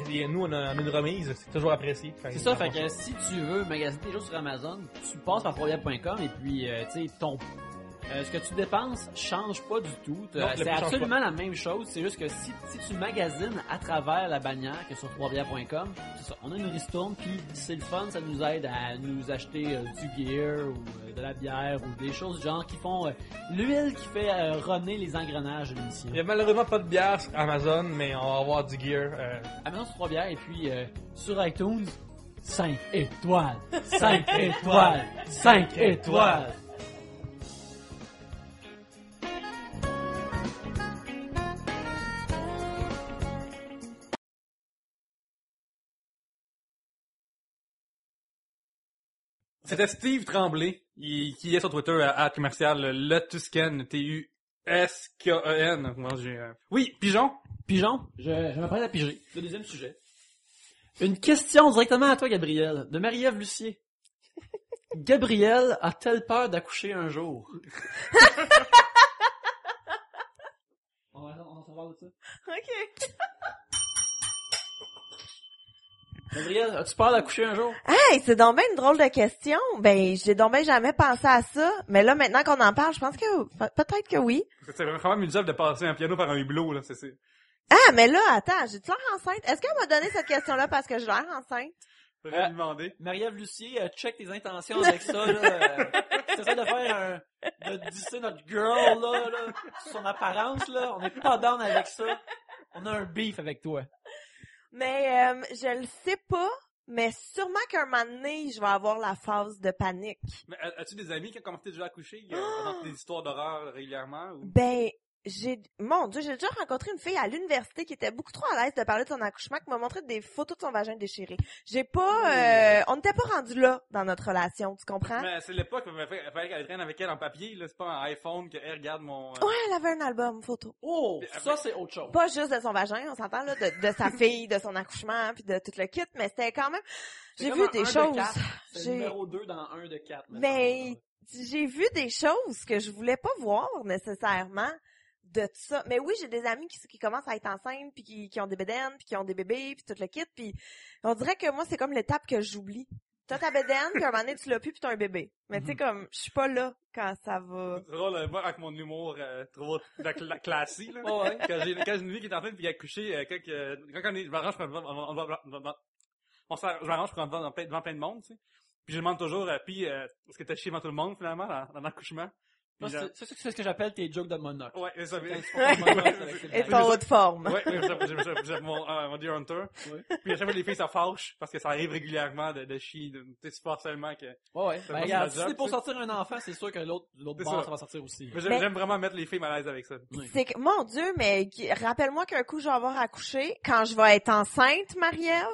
et nous on a une remise, c'est toujours apprécié.
C'est ça, fait que si tu veux magasiner des choses sur Amazon, tu passes par trois-bières.com et puis, tu sais, ce que tu dépenses change pas du tout.
Non,
C'est absolument la même chose. C'est juste que si tu magasines à travers la bannière que sur trois-bières.com, c'est ça. On a une ristourne, puis c'est le fun, ça nous aide à nous acheter du gear ou de la bière ou des choses du genre qui font l'huile qui fait runner les engrenages de l'émission.
Il y a malheureusement pas de bière sur Amazon, mais on va avoir du gear.
Amazon sur Trois-Bières et puis sur iTunes, 5 étoiles, 5 étoiles, 5 étoiles.
C'était Steve Tremblay, qui est sur Twitter à commercial le Tuscan, T-U-S-K-E-N. Oui, Pigeon.
Pigeon, je m'apprête à piger. Le deuxième sujet. Une question directement à toi, Gabriel, de Marie-Ève Lucier. Gabriel a-t-elle peur d'accoucher un jour? On va s'en parler de ça.
OK.
Gabriel, as-tu peur d'accoucher un jour?
Hey, c'est donc bien une drôle de question. Ben, j'ai donc bien jamais pensé à ça. Mais là, maintenant qu'on en parle, je pense que peut-être que oui.
C'est vraiment une job de passer un piano par un hublot, là, c'est...
Ah, mais là, attends, j'ai-tu l'air enceinte? Est-ce qu'elle m'a donné cette question-là parce que j'ai l'air enceinte?
Faudrait lui demander.
Marie-Ève Lucier, check tes intentions avec ça, là. T'essaies de faire de disser notre girl, là, sur son apparence, là. On n'est pas down avec ça. On a un beef avec toi.
Mais je le sais pas, mais sûrement qu'un moment donné, je vais avoir la phase de panique.
Mais as-tu des amis qui ont commencé déjà à coucher, dans des histoires d'horreur régulièrement, ou?
Ben, mon Dieu, j'ai déjà rencontré une fille à l'université qui était beaucoup trop à l'aise de parler de son accouchement, qui m'a montré des photos de son vagin déchiré. On n'était pas rendu là dans notre relation, tu comprends?
Mais c'est l'époque, il fallait qu'elle traîne avec elle en papier, là, c'est pas un iPhone que, regarde mon...
Ouais, elle avait un album photo.
Oh, ça c'est autre chose.
Pas juste de son vagin, on s'entend, là, de sa fille, de son accouchement, puis de tout le kit, mais c'était quand même... J'ai vu des choses...
C'est numéro 2 dans 1 de 4.
Mais j'ai vu des choses que je voulais pas voir nécessairement de tout ça. Mais oui, j'ai des amis qui commencent à être enceintes, puis qui ont des bédaines, puis qui ont des bébés, puis tout le kit, puis on dirait que moi, c'est comme l'étape que j'oublie. T'as ta bédaine, puis à un moment donné, tu l'as plus, puis t'as un bébé. Mais tu sais, comme, je suis pas là quand ça va...
C'est drôle, moi, avec mon humour trop classique, là.
Oh, ouais.
Quand j'ai une vie qui est en train de puis accoucher, quand je m'arrange pour devant plein de monde, tu sais. Puis je demande toujours, est-ce que t'as chié devant tout le monde, finalement, dans l'accouchement?
Moi, c'est ce que j'appelle tes jokes de monocle.
Ouais, ça veut
Et ton haut de forme.
Ouais, j'ai mon Deer Hunter. Ouais. Puis à chaque fois, les filles, ça fâche, parce que ça arrive régulièrement de chier, tu sais, super seulement que...
Ouais. Ben, regarde, si c'est pour sortir un enfant, c'est sûr que l'autre bord, ça va sortir aussi.
Mais j'aime vraiment mettre les filles mal à l'aise avec ça.
C'est que, mon Dieu, mais rappelle-moi qu'un coup, je vais avoir accouché, quand je vais être enceinte, Marie-Ève,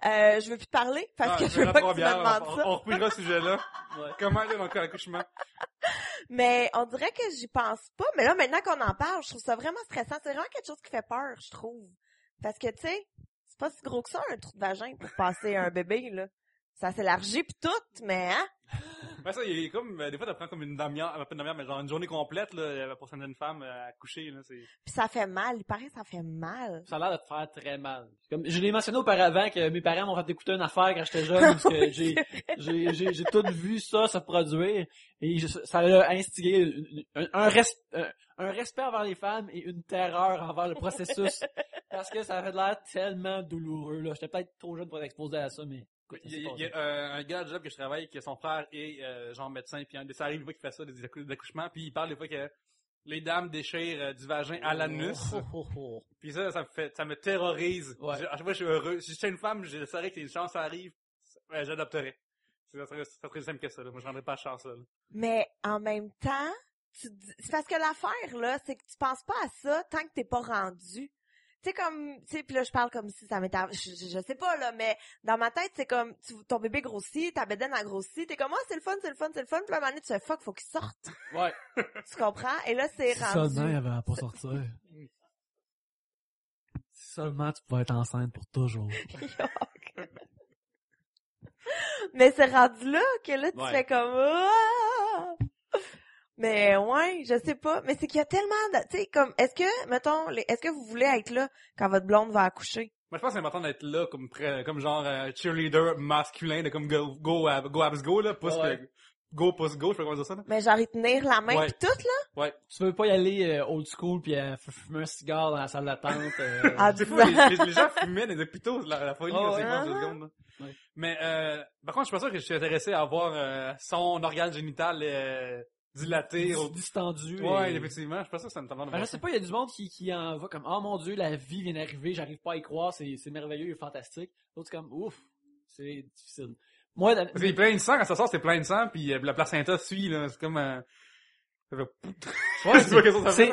je veux plus te parler, parce que je veux pas que tu me demandes ça.
On repoussera ce sujet-là. Comment aller dans le accouchement?
Mais on dirait que j'y pense pas. Mais là, maintenant qu'on en parle, je trouve ça vraiment stressant. C'est vraiment quelque chose qui fait peur, je trouve. Parce que, tu sais, c'est pas si gros que ça, un trou de vagin pour passer un bébé, là. Ça s'élargit pis tout, mais hein?
Ben ça, il est comme, des fois, t'apprends comme une demi-heure, mais genre une journée complète, là, pour certaines femmes, à coucher, là, c'est...
Pis ça fait mal, il paraît que ça fait mal.
Ça a l'air de te faire très mal. Comme, je l'ai mentionné auparavant que mes parents m'ont fait écouter une affaire quand j'étais jeune, parce que j'ai tout vu ça se produire, et ça a instigé un respect envers les femmes et une terreur envers le processus, parce que ça avait l'air tellement douloureux, là. J'étais peut-être trop jeune pour être exposé à ça, mais...
Il y a un gars à job que je travaille, que son frère est genre médecin, puis ça arrive des fois qu'il fait ça, des accouchements, puis il parle des fois que les dames déchirent du vagin à l'anus. Puis ça me terrorise.
Ouais.
À chaque fois, je suis heureux. Si j'étais une femme, je saurais que les chances arrivent, j'adopterais. Ça serait simple que ça, là. Moi, je rendrais pas la chance, là.
Mais en même temps, c'est parce que l'affaire, là, c'est que tu penses pas à ça tant que t'es pas rendu. Tu sais, comme, tu sais, pis là, je parle comme si ça m'était, je sais pas, là, mais dans ma tête, c'est comme, ton bébé grossit, ta bédaine a grossi, t'es comme, c'est le fun, pis à un moment donné, tu fais, faut qu'il sorte.
Ouais.
Tu comprends? Et là, c'est rendu.
Seulement, il avait à pas sortir. Seulement, tu pouvais être enceinte pour toujours.
Mais c'est rendu là, que là, tu fais comme, ah! Mais ouais, je sais pas. Mais c'est qu'il y a tellement de... Tu sais, comme, est-ce que vous voulez être là quand votre blonde va accoucher?
Moi, je pense que c'est important d'être là comme genre cheerleader masculin, de comme go abs go, là, pouce go, pouce go, je sais pas comment dire ça, là.
Mais genre, y tenir la main pis tout, là?
Ouais.
Tu veux pas y aller old school pis fumer un cigare dans la salle d'attente.
Des fois, les gens fumaient des hôpitaux, la folie, quand c'est 2 secondes, là. Ouais. Mais, par contre, je suis pas sûr que je suis intéressé à avoir son organe génital dilaté,
distendu.
Ouais, effectivement, je suis pas sûr que ça me tente.
Je sais pas, il y a du monde qui en va comme, oh mon Dieu, la vie vient d'arriver, j'arrive pas à y croire, c'est merveilleux et fantastique. L'autre, c'est comme, ouf, c'est difficile. Moi,
parce qu'il est plein de sang, quand ça sort, c'est plein de sang, puis la placenta suit, là, c'est comme,
ouais, c'est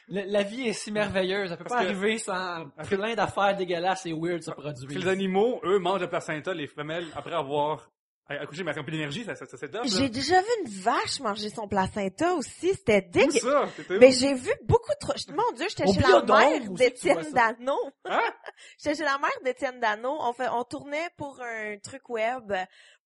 la vie est si merveilleuse, elle peut pas arriver sans plein d'affaires dégueulasses et weird se produire.
Les animaux, eux, mangent la placenta, les femelles, après avoir accouché, mais avec un peu d'énergie, ça c'est top.
J'ai déjà vu une vache manger son placenta aussi, c'était dégueu.
Où ça?
Mais j'ai vu beaucoup trop, mon Dieu, j'étais chez la mère d'Étienne Dano.
Hein?
J'étais chez la mère d'Étienne Dano, on tournait pour un truc web.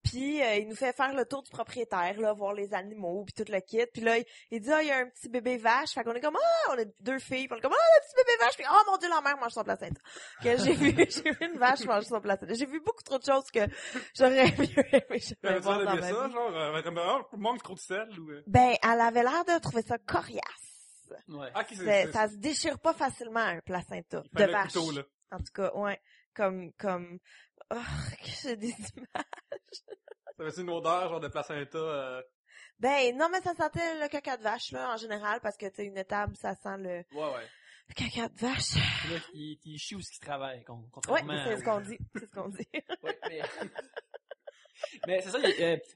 Puis il nous fait faire le tour du propriétaire, là, voir les animaux, puis tout le kit. Puis là, il dit, il y a un petit bébé vache. Fait qu'on est comme, on est 2 filles. Puis on est comme, le petit bébé vache. Puis mon Dieu, la mère mange son placenta. Que j'ai vu une vache manger son placenta. J'ai vu beaucoup trop de choses que j'aurais mieux aimé.
Voir dans ma ça, vie. Genre, comme, manque trop de sel ou...
Ben, elle avait l'air de trouver ça coriace.
Ouais.
Ça se déchire pas facilement, un placenta de vache. Couteau, là. En tout cas, ouais. Comme, oh, que j'ai des images.
Ça avait une odeur, genre de placenta,
Ben, non, mais ça sentait le caca de vache, là, en général, parce que, tu sais, une étable, ça sent le...
Ouais.
Le caca de vache.
Là, il chie où ce qu'il travaille,
contrairement à... c'est ce qu'on dit. C'est ce qu'on dit.
Ouais, mais c'est ça,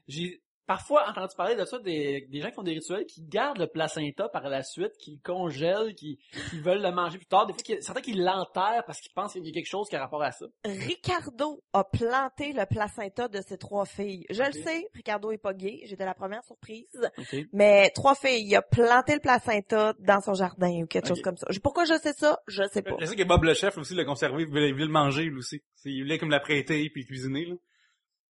j'ai parfois entendu parler de ça des gens qui font des rituels qui gardent le placenta par la suite, qui le congèlent, qui veulent le manger plus tard. Des fois, certains qui l'enterrent parce qu'ils pensent qu'il y a quelque chose qui a rapport à ça.
Ricardo a planté le placenta de ses 3 filles. Je le sais, Ricardo est pas gay. J'étais la première surprise.
Okay.
Mais 3 filles, il a planté le placenta dans son jardin ou quelque chose comme ça. Pourquoi je sais ça? Je sais pas.
Je sais que Bob le chef aussi l'a conservé, il voulait le manger lui aussi. Il voulait comme la prêter puis cuisiner, là.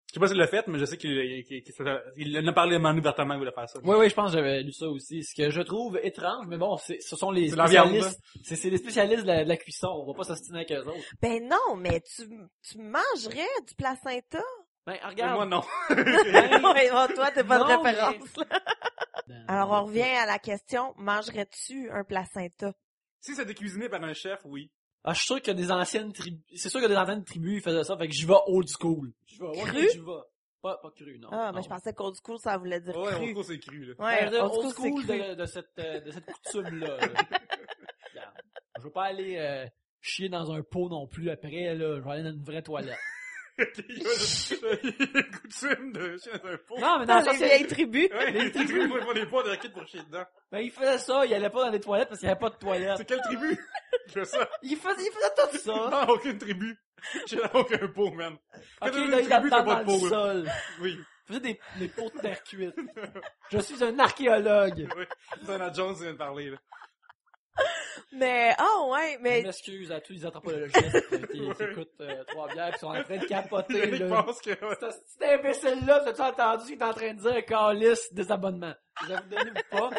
Je sais pas s'il l'a fait, mais je sais qu'il en a parlé ouvertement qu'il voulait faire ça.
Oui, je pense que j'avais lu ça aussi. Ce que je trouve étrange, mais bon, ce sont les spécialistes. C'est les spécialistes de la cuisson. On va pas s'ostiner avec eux autres.
Ben non, mais tu mangerais du placenta?
Ben, regarde.
Moi, non.
Toi, t'es pas de référence, là. Alors, on revient à la question, mangerais-tu un placenta?
Si c'est décuisiné par un chef, oui.
Ah, je suis sûr que des anciennes tribus, c'est sûr que des anciennes tribus, ils faisaient ça, fait que j'y vais old school.
Cru?
Pas cru, non.
Ah,
non.
mais je pensais qu'old school, ça voulait dire
Ouais,
cru.
old school, c'est cru, là.
Ouais,
Ben,
old
old
school,
school
c'est cru.
de cette coutume-là. là. Regarde, je veux pas aller chier dans un pot non plus après, là. Je vais aller dans une vraie toilette.
Il y a une coutume de chier dans un pot.
Non, mais
Dans
non, ça
les
c'est...
vieilles tribus.
Ouais, les tribus font des pots de raquettes pour chier dedans.
Ben, il faisait ça, il allait pas dans les toilettes parce qu'il y avait pas de toilettes.
C'est quelle tribu qui fait ça?
Il faisait tout ça.
Non, aucune tribu. J'ai dans aucun pot, man. Quand
Ok,
t'as
là,
une
il
tribu, t'as
dans
pas de
le
pot, là.
sol.
Oui.
Il faisait des pots de terre cuite. Je suis un archéologue.
Oui. Indiana Jones vient de parler, là.
Mais, ouais,
Je
mais,
m'excuse à tous les anthropologistes qui écoutent 3 bières et qui sont en train de capoter.
Je
Là.
pense que... ouais.
Cet imbécile-là, t'as-tu entendu qu'il est en train de dire calice désabonnement? Donnez-vous pas.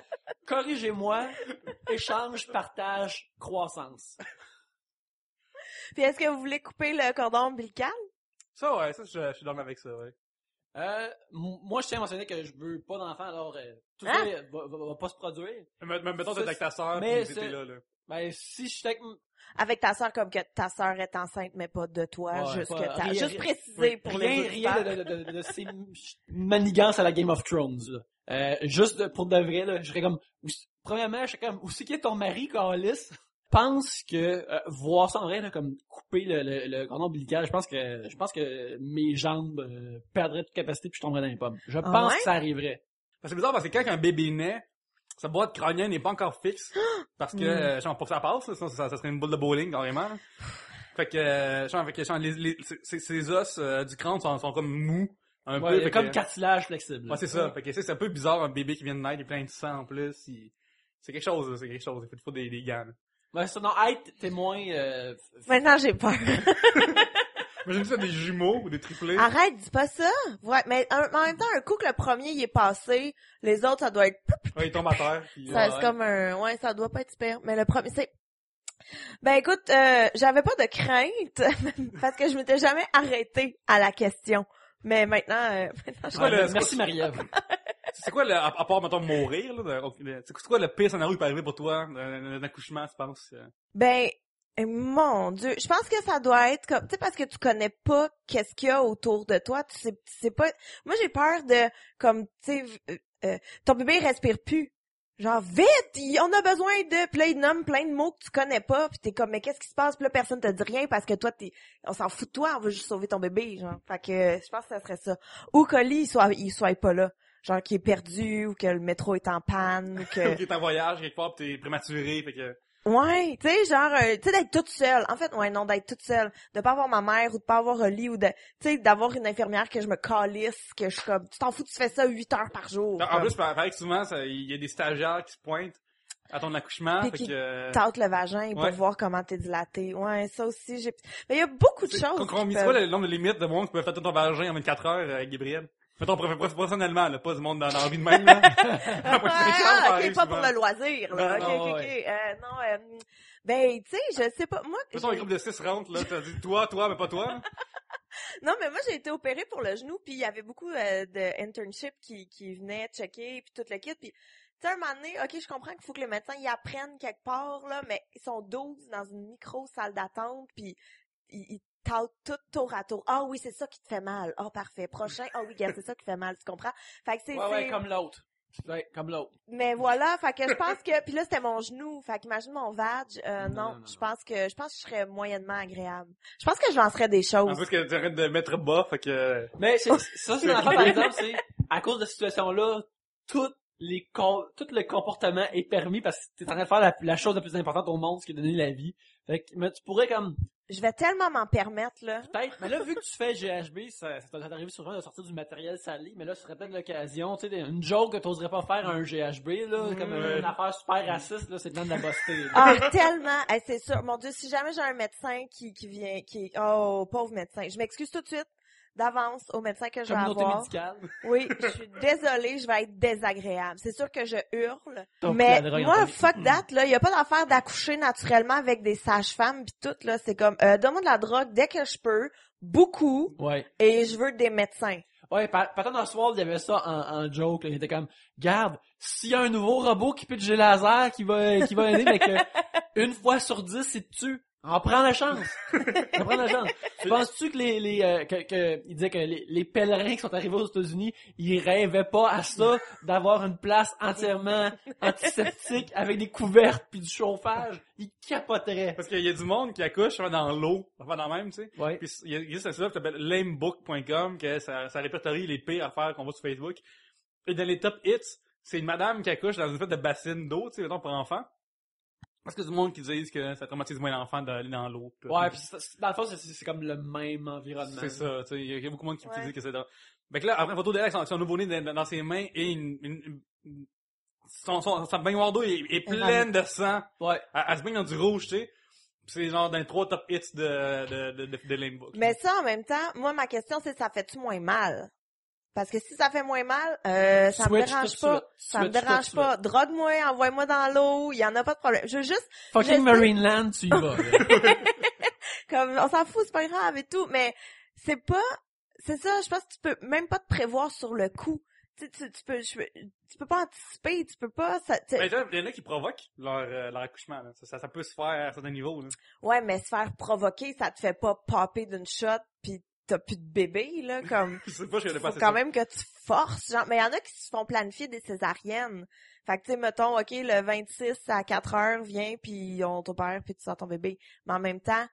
Corrigez-moi. Échange, partage, croissance.
puis est-ce que vous voulez couper le cordon ombilical?
Ça, ouais, ça, je suis dormi avec ça, ouais.
Moi, je tiens à mentionner que je veux pas d'enfant, alors tout ça
Hein?
va pas se produire.
Mettons,
Ça,
t'es avec ta sœur,
mais
pis t'étais là.
Ben, si je suis avec...
Avec ta sœur, comme que ta sœur est enceinte, mais pas de toi,
Ouais,
juste
pas-
que t'as,
rien-
juste préciser pour les
rien
auditeurs.
de ces manigances à la Game of Thrones, là. Juste pour de vrai, là, je serais comme... Premièrement, je serais comme... Où c'est qui est ton mari, Carlis? Je pense que voir ça en vrai, là, comme couper le cordon ombilical, je pense que mes jambes perdraient toute capacité puis je tomberais dans les pommes. Je pense
ouais?
que ça arriverait.
C'est bizarre parce que quand un bébé naît, sa boîte crânienne n'est pas encore fixe. Parce que, genre, pour que ça passe, là, sinon, ça serait une boule de bowling, carrément, là. Fait que, ces os du crâne sont comme mous. Un
Ouais,
peu.
comme cartilage flexible.
Ouais, c'est ça. Fait que, c'est un peu bizarre, un bébé qui vient de naître, il est plein de sang en plus. C'est quelque chose, là, c'est quelque chose. Il faut des gants, là.
Ouais, ça, non, être témoin,
Maintenant, j'ai peur.
Imagine ça, des jumeaux ou des triplés.
Arrête, dis pas ça. Ouais, mais en même temps, un coup que le premier il est passé, les autres, ça doit être...
Ouais, ils tombent à terre. Puis,
Ça,
ouais.
c'est comme un... Ouais, ça doit pas être super. Mais le premier, c'est... Ben écoute, j'avais pas de crainte parce que je m'étais jamais arrêtée à la question. Mais maintenant je
quoi, le-
merci Marie-Ève.
C'est quoi, à part, mettons, mourir, là, c'est quoi le pire scénario qui peut arriver pour toi, d'un accouchement, tu penses?
Ben, mon Dieu, je pense que ça doit être comme, tu sais, parce que tu connais pas qu'est-ce qu'il y a autour de toi, tu sais pas, moi j'ai peur de, comme, tu sais, ton bébé il respire plus. Genre, vite, on a besoin de, pis là, il nomme plein de mots que tu connais pas, pis t'es comme, mais qu'est-ce qui se passe? Pis là, personne te dit rien parce que toi, on s'en fout de toi, on veut juste sauver ton bébé, genre. Fait que, je pense que ça serait ça. Ou Collie, il soit pas là. Genre, qu'il est perdu, ou que le métro est en panne, ou que...
Ou qui est en voyage, quelque part, pis t'es prématuré, fait que...
Ouais, tu sais, genre, tu sais, d'être toute seule. En fait, ouais, non, d'être toute seule. De pas avoir ma mère ou de pas avoir Oli ou de, tu sais, d'avoir une infirmière que je me calisse, que je suis comme, tu t'en fous, tu fais ça 8 heures par jour.
En plus, pareil que souvent, il y a des stagiaires qui se pointent à ton accouchement,
Puis
fait
qui
que...
tâte le vagin pour
Ouais.
voir comment t'es dilaté. Ouais, ça aussi, mais il y a beaucoup de choses.
C'est quoi
peuvent-
le nombre de limites de monde qui peut faire tout ton vagin en 24 heures avec Gabriel? Mettons, professionnellement, là, pas du monde dans la vie de même, là. Après 5 ans, ça
Ah,
arrive
ok, pas pour
souvent.
le loisir, là.
Non,
Ok,
ouais.
non, ben, tu sais, je sais pas, moi...
Mettons, un groupe de 6 rentrent, là, t'as dit toi, mais pas toi.
Non, mais moi, j'ai été opérée pour le genou, puis il y avait beaucoup de internship qui venaient checker, puis tout le kit, puis tu sais, un moment donné, ok, je comprends qu'il faut que les médecins y apprennent quelque part, là, mais ils sont 12 dans une micro-salle d'attente, puis ils tâtent tout tour à tour. Ah oui, c'est ça qui te fait mal. Ah, parfait. Prochain, ah oui, gars, c'est ça qui fait mal, tu comprends? Fait que c'est...
Ouais, comme l'autre. Ouais, comme l'autre.
Mais voilà, fait que je pense que... Puis là, c'était mon genou, fait qu'imagine mon vag.
Non.
Je pense que je serais moyennement agréable. Je pense que je lancerais des choses.
En plus que t'arrêtes de mettre bas, fait que...
Mais ça, c'est l'affaire, par exemple, c'est, à cause de cette situation-là, tout le comportement est permis parce que t'es en train de faire la chose la plus importante au monde, ce qui est donner la vie. Fait que, mais tu pourrais comme,
Je vais tellement m'en permettre, là.
peut-être, mais là, vu que tu fais GHB, ça t'arrive souvent de sortir du matériel salé, mais là, ce serait peut-être l'occasion, tu sais, une joke que t'oserais pas faire à un GHB, là, comme une affaire super raciste, là, c'est de la boster, là.
Ah, tellement. Hey, c'est sûr. Mon Dieu, si jamais j'ai un médecin qui vient, oh, pauvre médecin. Je m'excuse tout de suite d'avance au médecin que je vais
Communauté
avoir.
médicale.
Oui, je suis désolée, je vais être désagréable. C'est sûr que je hurle,
Donc,
mais
la drogue,
moi,
Anthony.
fuck that, là, il y a pas d'affaire d'accoucher naturellement avec des sages-femmes pis tout, là, c'est comme, donne-moi de la drogue dès que je peux, beaucoup,
Ouais.
et je veux des médecins.
Ouais, Patton Oswalt, il y avait ça en joke, là. Il était comme, garde, s'il y a un nouveau robot qui pitche des lasers, qui va aider, mais que, une fois sur 10, il te tue. On prend la chance. On prend la chance. Penses-tu que il disait que les pèlerins qui sont arrivés aux États-Unis, ils rêvaient pas à ça, d'avoir une place entièrement antiseptique avec des couvertes puis du chauffage? Ils capoteraient.
Parce qu'il y a du monde qui accouche dans l'eau, enfin dans le même, tu sais.
Ouais.
Puis il y a un site qui s'appelle lamebook.com, que ça répertorie les pires affaires qu'on voit sur Facebook. Et dans les top hits, c'est une madame qui accouche dans une fête de bassine d'eau, tu sais, mettons, pour enfants. Parce que du monde qui disent que ça traumatise moins l'enfant d'aller dans l'eau.
Ouais, pis dans le fond, c'est comme le même environnement.
C'est ça, tu sais, il y a beaucoup de monde qui disent que c'est drôle. Fait que là, après, une photo d'elle avec son nouveau-né dans ses mains et sa baignoire d'eau est pleine de sang.
Ouais.
Elle se baigne dans du rouge, tu sais. Pis c'est genre dans les 3 top hits de Lamebook.
Mais ça, en même temps, moi, ma question, c'est ça fait-tu moins mal? Parce que si ça fait moins mal, ça me dérange pas. Ça me dérange pas. Drogue-moi, envoie-moi dans l'eau, il y en a pas de problème. Je veux juste...
Fucking Marineland, tu y vas.
Comme, on s'en fout, c'est pas grave et tout, mais c'est ça, je pense que tu peux même pas te prévoir sur le coup. Tu peux pas anticiper, tu peux pas,
Mais il y en a qui provoquent leur accouchement, là. Ça peut se faire à certains niveaux, là.
Ouais, mais se faire provoquer, ça te fait pas popper d'une shot pis t'as plus de bébé, là, comme...
Je sais pas, je connais pas
faut quand même que tu forces, genre, mais il y en a qui se font planifier des césariennes. Fait que, tu sais, mettons, OK, le 26 à 4 heures, viens, puis on t'opère, puis tu sors ton bébé. Mais en même temps,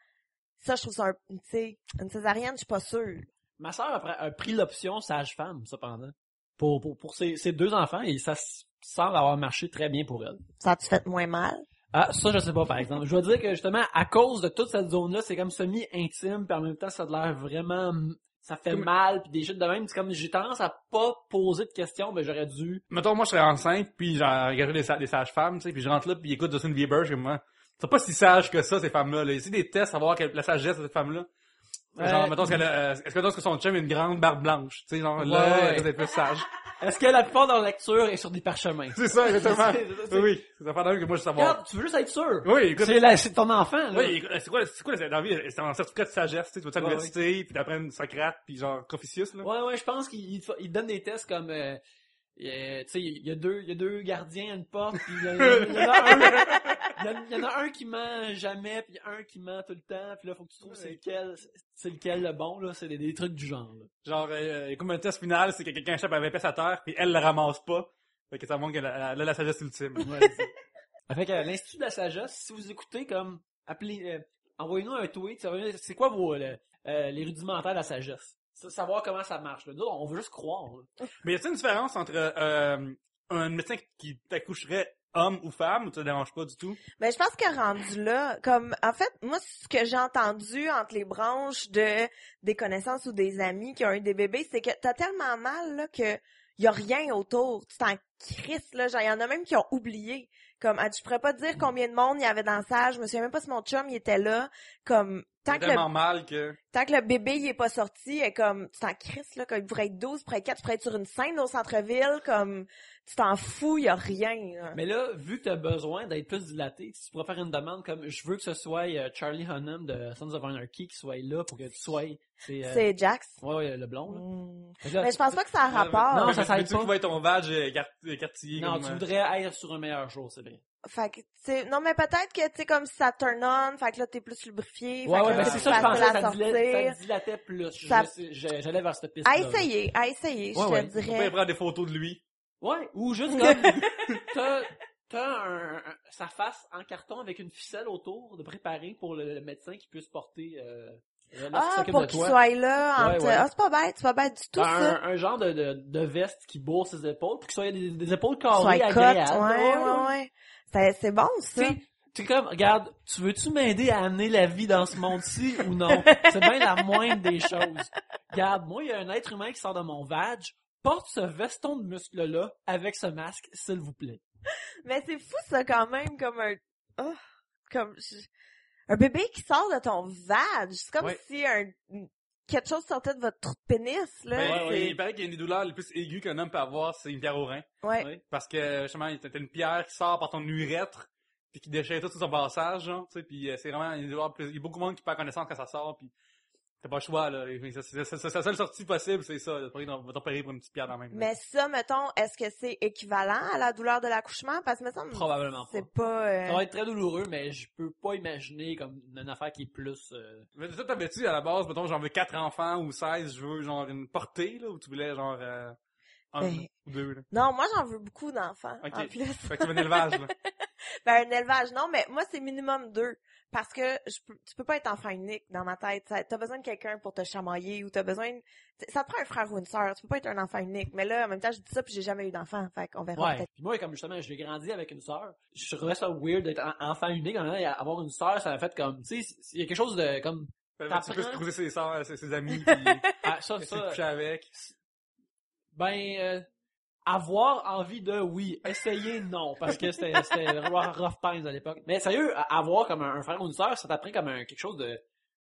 ça, je trouve ça, tu sais, une césarienne, je suis pas sûre.
Ma sœur a pris l'option sage-femme, cependant, pour ses 2 enfants, et ça semble avoir marché très bien pour elle.
Ça a-tu fait moins mal?
Ah, ça, je sais pas, par exemple. Je dois dire que, justement, à cause de toute cette zone-là, c'est comme semi-intime, puis en même temps, ça a l'air vraiment... Ça fait mal, puis des shit de même. C'est comme, j'ai tendance à pas poser de questions, mais j'aurais dû...
Mettons, moi, je serais enceinte, puis j'ai regardé des sages-femmes, tu sais, puis je rentre là, puis ils écoutent Justin Bieber, je suis comme, moi, c'est pas si sage que ça, ces femmes-là, là. Ici, des tests, savoir la sagesse de cette femme-là. Genre, mettons, est-ce que son chum a une grande barbe blanche? Tu sais, genre, là, elle est plus sage.
Est-ce que la plupart de leur lecture est sur des parchemins?
C'est ça, exactement. Oui, c'est ça, que moi, je sais savoir.
Regarde, tu veux juste être sûr.
Oui, écoute.
C'est ton enfant, là.
Oui, c'est quoi dans la vie? C'est un certificat de sagesse, tu sais, tu vas à l'université, puis t'apprends Socrate, puis genre, Confucius, là.
Ouais, je pense qu'il donne des tests comme, tu sais, il y a deux gardiens à une porte, puis il y en a un qui ment jamais, puis un qui ment tout le temps, puis là, faut que tu trouves c'est lequel le bon, là, c'est des trucs du genre, là.
Genre, comme un test final, c'est que quelqu'un échappe à 20 pièces à terre, puis elle le ramasse pas. Fait que ça montre qu'elle a la sagesse ultime.
Ouais, fait que l'Institut de la sagesse, si vous écoutez comme, envoyez-nous un tweet, c'est quoi les rudimentaires de la sagesse? Savoir comment ça marche, là. Nous, on veut juste croire, là.
Mais y a-t-il une différence entre, un médecin qui t'accoucherait homme ou femme, ou ça te dérange pas du tout?
Ben, je pense que rendu là, comme, en fait, moi, ce que j'ai entendu entre les branches des connaissances ou des amis qui ont eu des bébés, c'est que t'as tellement mal, là, que y a rien autour. Tu t'en crisses, là. Genre, y en a même qui ont oublié. Comme, je pourrais pas te dire combien de monde il y avait dans la salle. Je me souviens même pas si mon chum, il était là. Comme, tant que le bébé, il est pas sorti, et comme, tu t'en crisses, là, comme, il pourrait être 12, il pourrait être 4, il pourrait être sur une scène au centre-ville, comme, tu t'en fous, y a rien, là.
Mais là, vu que t'as besoin d'être plus dilaté, tu pourrais faire une demande comme, je veux que ce soit Charlie Hunnam de Sons of Anarchy qui soit là pour que tu sois...
C'est Jax.
Ouais, le blond, là.
Mais je pense pas que ça a rapport.
Non, ça s'aide pas.
Tu vas être ton badge quartier.
Non, tu voudrais être sur un meilleur jour, c'est bien.
Fait que, non, mais peut-être que, tu sais, comme si ça turn on, fait que là, t'es plus lubrifié.
Ouais,
fait que
ben c'est ça, je pensais, ça
sortir.
dilatait plus. J'allais vers cette piste.
À essayer, je te dirais.
Tu peux prendre des photos de lui.
Ouais, ou juste comme, t'as sa face en carton avec une ficelle autour de préparer pour le médecin qui puisse porter,
pour qu'il soit là. C'est pas bête du tout, ça.
Un genre de veste qui bourre ses épaules, pour qu'il soit des épaules carrées agréables.
Ouais. C'est bon, ça.
Tu comme, regarde, tu veux-tu m'aider à amener la vie dans ce monde-ci ou non? C'est bien la moindre des choses. Regarde, moi, il y a un être humain qui sort de mon vag, porte ce veston de muscle-là avec ce masque, s'il vous plaît.
Mais c'est fou, ça, quand même, comme un bébé qui sort de ton vag. C'est comme si quelque chose sortait de votre trou de pénis, là.
Il paraît qu'il y a une des douleurs les plus aiguës qu'un homme peut avoir, c'est une pierre au rein.
Ouais.
Parce que, justement, t'as une pierre qui sort par ton urètre, puis qui déchire tout sur son passage, genre, tu sais, puis c'est vraiment, il y a beaucoup de monde qui perd connaissance quand ça sort, puis T'as pas le choix, là. C'est la seule sortie possible, c'est ça. Va t'opérer pour une petite pierre dans la même.
Mais ça, mettons, est-ce que c'est équivalent à la douleur de l'accouchement? Parce que, mettons,
Probablement
c'est
pas.
pas...
Ça va être très douloureux, mais je peux pas imaginer comme une affaire qui est plus...
Mais toi, t'avais-tu, à la base, mettons, j'en veux 4 enfants ou 16, je veux, genre, une portée, là, ou tu voulais, genre, un ou 2, là?
Non, moi, j'en veux beaucoup d'enfants,
Ok.
en plus.
Fait que tu veux un élevage, là.
Ben, un élevage, non, mais moi, c'est minimum 2. Parce que tu peux pas être enfant unique dans ma tête. T'as besoin de quelqu'un pour te chamailler ou t'as besoin ça te prend un frère ou une sœur. Tu peux pas être un enfant unique. Mais là, en même temps, je dis ça puis j'ai jamais eu d'enfant. Fait qu'on verra
Ouais.
peut-être.
Puis moi, comme justement, j'ai grandi avec une sœur. Je trouvais ça weird d'être enfant unique. En même temps, avoir une sœur, ça m'a fait comme, tu sais, il y a quelque chose de, comme...
Tu peux se croiser ses sœurs, ses amis, pis
Ah, ça,
coucher avec.
Ben, avoir envie de, oui. Essayer, non. Parce que c'était vraiment rough times à l'époque. Mais sérieux, avoir comme un frère ou une sœur, ça t'apprend comme quelque chose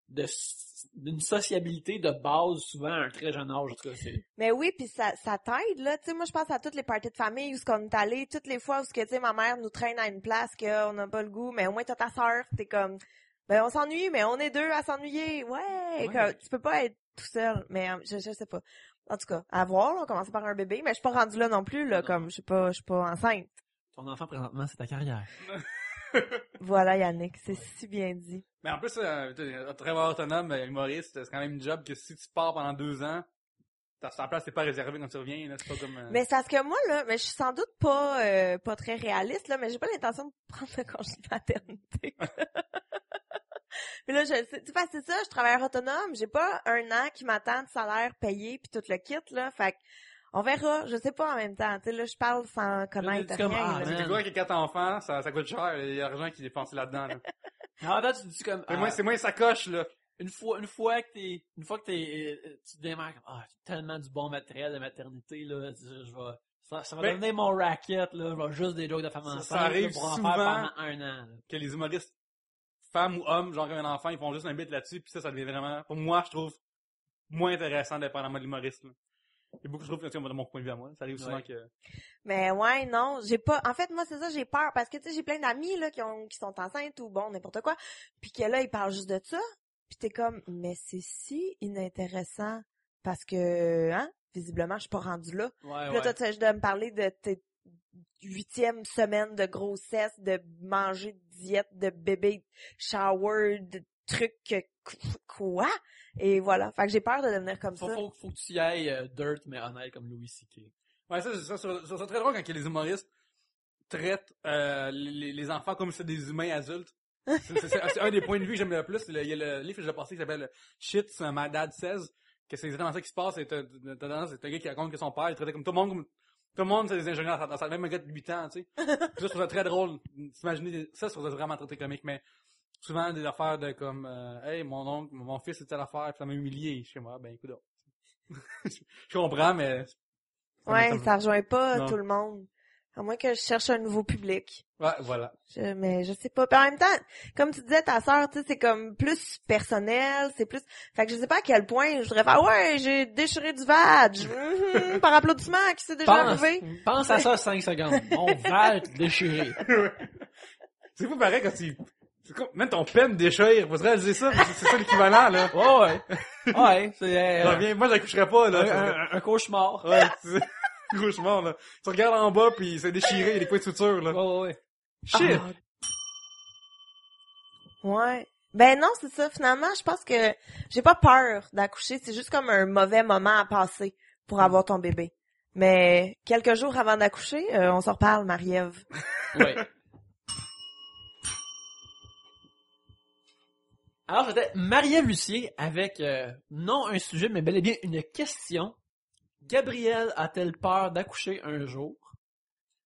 d'une sociabilité de base, souvent à un très jeune âge. En tout cas, c'est...
Mais oui, puis ça t'aide, là. Tu sais, moi, je pense à toutes les parties de famille où ce qu'on est allé, toutes les fois où ce que, tu sais, ma mère nous traîne à une place qu'on n'a pas le goût, mais au moins t'as ta sœur, t'es comme, ben, on s'ennuie, mais on est 2 à s'ennuyer. Ouais. Comme, tu peux pas être tout seul. Mais, je sais pas. En tout cas, à voir, là, on commence par un bébé, mais je suis pas rendue là non plus, là,
Non.
comme, je suis pas enceinte.
Ton enfant, présentement, c'est ta carrière.
Voilà, Yannick, c'est si bien dit.
Mais en plus, travailleur autonome, humoriste, c'est quand même une job que si tu pars pendant 2 ans, ta place n'est pas réservée quand tu reviens, là, c'est pas comme...
Mais c'est parce que moi, là, mais je suis sans doute pas très réaliste, là, mais j'ai pas l'intention de prendre le congé de maternité. Mais là, je sais, tu sais, c'est ça, je suis travailleur autonome, j'ai pas 1 an qui m'attend de salaire payé puis tout le kit, là, fait que, on verra, je sais pas en même temps, tu sais, là, je parle sans connaître
C'est comme,
rien.
ah,
là.
C'est quoi avec 4 enfants, ça coûte cher, il y a l'argent qui est dépensé là-dedans, là.
En fait, tu te dis comme,
C'est moins sacoche, là.
une fois que tu deviens mère, comme, j'ai tellement du bon matériel de maternité, là, ça va devenir mon racket, là, je vais juste des jokes de femmes enceintes,
Ça arrive
là, pour en
souvent
faire pendant 1 an, là.
Que les humoristes, femmes ou hommes, genre comme un enfant, ils font juste un bit là-dessus, puis ça devient vraiment, pour moi, je trouve, moins intéressant dépendamment de l'humoriste, là. Il y a beaucoup, je trouve, de mon point de vue à moi, ça arrive souvent que...
Mais ouais, non, j'ai pas, en fait, moi, c'est ça, j'ai peur, parce que, tu sais, j'ai plein d'amis, là, qui sont enceintes ou bon, n'importe quoi, puis que là, ils parlent juste de ça, puis t'es comme, mais c'est si inintéressant, parce que, hein, visiblement, je suis pas rendue là.
Ouais,
Puis là, toi, tu sais, je dois me parler de tes 8e semaine de grossesse, de manger de diète, de bébé shower, de trucs, quoi? Et voilà. Fait que j'ai peur de devenir comme ça.
Faut que tu y ailles dirt, mais honnête, comme Louis C.K.
Ouais, ça c'est très drôle quand les humoristes traitent les enfants comme si c'était des humains adultes. C'est un des points de vue que j'aime le plus. Il y a le livre que j'ai passé qui s'appelle Shit, My Dad Says, que c'est exactement ça qui se passe. C'est un gars qui raconte que son père, il traitait comme tout le monde, c'est des ingénieurs. Ça même un gars de 8 ans, tu sais. Puis ça, je trouve ça très drôle. T'imagines ça, je trouve ça vraiment très comique, mais souvent des affaires de comme hey, mon fils c'est telle affaire, puis ça m'a humilié. Je suis moi, ben écoute. Je comprends, mais
Ouais, ça rejoint pas
Non.
tout le monde. À moins que je cherche un nouveau public.
ouais, voilà.
Mais je sais pas. Puis en même temps, comme tu disais, ta sœur, tu sais, c'est comme plus personnel, c'est plus... Fait que je sais pas à quel point je voudrais faire « Ouais, j'ai déchiré du vag. Par applaudissement, qui s'est déjà arrivé. »
Pense à ça 5 secondes. Mon vag déchiré.
C'est pas pareil quand tu... C'est comme, même ton pen déchire, faut se réaliser ça, parce que c'est ça l'équivalent, là.
Ouais. Ouais, c'est...
Moi, j'accoucherais pas, là.
un cauchemar.
Ouais, c'est cauchemar, là. Tu regardes en bas, pis c'est déchiré, il y a des points de suture, là.
Ouais.
Shit!
Ouais. Ben non, c'est ça. Finalement, je pense que j'ai pas peur d'accoucher. C'est juste comme un mauvais moment à passer pour avoir ton bébé. Mais quelques jours avant d'accoucher, on s'en reparle, Marie-Ève.
Ouais. Alors, c'était Marie-Ève Lucier avec, non un sujet, mais bel et bien une question. Gabrielle a-t-elle peur d'accoucher un jour?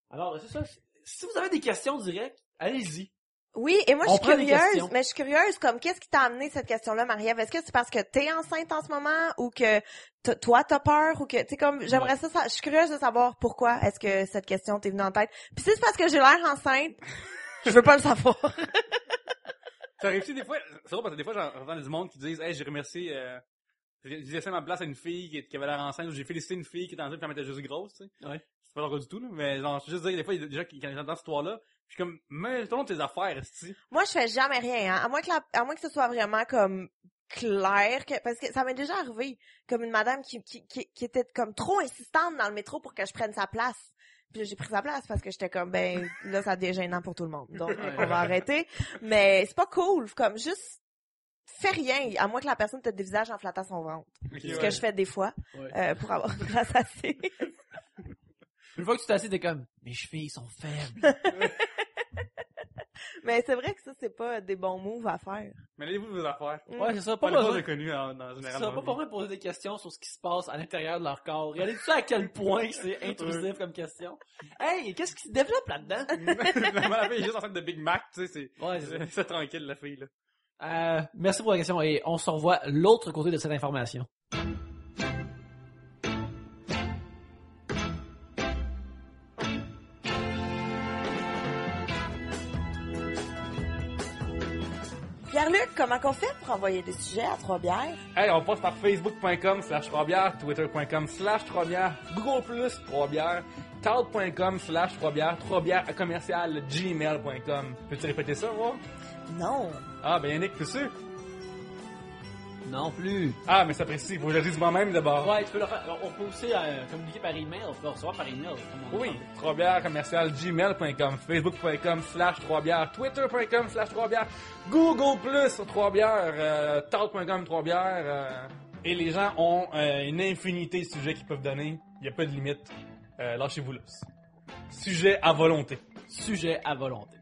Alors, c'est ça. Si vous avez des questions directes, allez-y.
Oui, et moi, je
On
suis
prend des
curieuse.
questions.
Mais je suis curieuse, comme, qu'est-ce qui t'a amené cette question-là, Marie-Ève? Est-ce que c'est parce que t'es enceinte en ce moment ou que toi, t'as peur ou que, tu sais, comme, j'aimerais ça, je suis curieuse de savoir pourquoi est-ce que cette question t'est venue en tête. Puis si c'est parce que j'ai l'air enceinte, je veux pas le savoir.
Ça arrive-tu des fois, c'est drôle parce que des fois j'entends du monde qui disent, hey, j'ai remercié, j'ai laissé ma place à une fille qui avait l'air enceinte, ou j'ai félicité une fille qui était enceinte puis elle était juste grosse, tu sais.
Ouais.
C'est pas drôle du tout, là, mais genre, je veux juste dire, des fois, il y a des gens qui, quand ils entendent cette histoire-là, je suis comme, mais tout le long de tes affaires, esti.
Moi, je fais jamais rien, hein. À moins que ce soit vraiment comme clair que, parce que ça m'est déjà arrivé, comme une madame qui était comme trop insistante dans le métro pour que je prenne sa place. Puis j'ai pris sa place parce que j'étais comme, ben, là, ça devient gênant pour tout le monde. Donc, on va arrêter. Mais c'est pas cool. Comme, juste, fais rien, à moins que la personne te dévisage en flattant son ventre.
Okay,
ce que je fais des fois, pour avoir une place assise.
Une fois que tu t'es assis, t'es comme, mes chevilles sont faibles.
Mais c'est vrai que ça, c'est pas des bons moves à faire.
Mêlez-vous de vos affaires.
Ouais, c'est ça. Pas
Pas
besoin
de connu dans général.
Ça va pas me poser des questions sur ce qui se passe à l'intérieur de leur corps. Réalisez-tu à quel point c'est intrusif comme question? Hey, qu'est-ce qui se développe là-dedans?
La fille est juste enceinte de Big Mac, tu sais,
Ouais,
c'est tranquille, la fille, là.
Merci pour la question et on se revoit l'autre côté de cette information.
Pierre-Luc, comment qu'on fait pour envoyer des sujets à Trois-Bières?
Hey, on passe par facebook.com/3bières, twitter.com/3bières, Google+, 3bières, tout.com/3bières, 3bières@gmail.com. Peux-tu répéter ça, moi?
Non.
Ah, ben Yannick, tu sais?
Non plus.
Ah, mais ça précise, faut que je le dise moi-même d'abord.
Ouais, tu peux le faire. On peut aussi communiquer par email. On peut recevoir par email.
Oui, 3bières@gmail.com, facebook.com/3bières, twitter.com/3bières, Google+, 3bières, tout.com, 3bières, et les gens ont une infinité de sujets qu'ils peuvent donner. Il n'y a pas de limite. Lâchez-vous là. Sujet à volonté.
Sujet à volonté.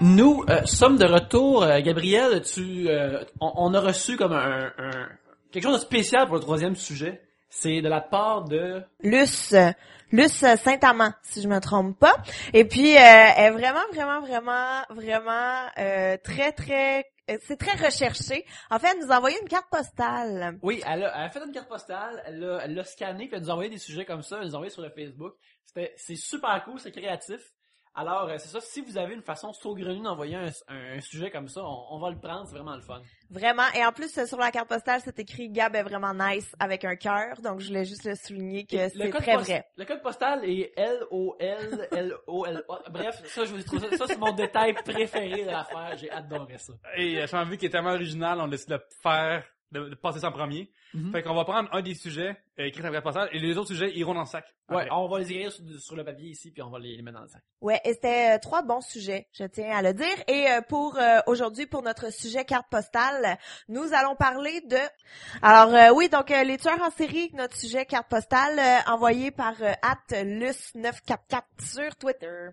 Nous sommes de retour. Gabriel, on a reçu comme quelque chose de spécial pour le troisième sujet. C'est de la part de
Luce Saint-Amand, si je me trompe pas. Et puis elle est vraiment très c'est très recherché. En fait, elle nous a envoyé une carte postale.
Oui, elle a fait une carte postale, elle l'a scanné, puis elle nous a envoyé des sujets comme ça, elle nous a envoyé sur le Facebook. C'est super cool, c'est créatif. Alors, c'est ça, si vous avez une façon saugrenue d'envoyer un sujet comme ça, on va le prendre, c'est vraiment le fun.
Vraiment, et en plus, sur la carte postale, c'est écrit « Gab est vraiment nice » avec un cœur, donc je voulais juste le souligner que c'est très vrai.
Le code postal est LOL. Bref, ça, je vous trouve ça c'est mon détail préféré de l'affaire, j'ai adoré ça.
Et j'ai envie qu'il est tellement original, on décide de faire, de passer ça en premier.
Mm-hmm.
Fait qu'on va prendre un des sujets écrits dans la carte postale et les autres sujets iront dans le sac.
Ouais,
après.
on va les écrire sur le papier ici, puis on va les mettre dans le sac.
Ouais, et c'était 3 bons sujets, je tiens à le dire. Et pour aujourd'hui, pour notre sujet carte postale, nous allons parler de... Alors oui, donc les tueurs en série, notre sujet carte postale, envoyé par @luce944 sur Twitter.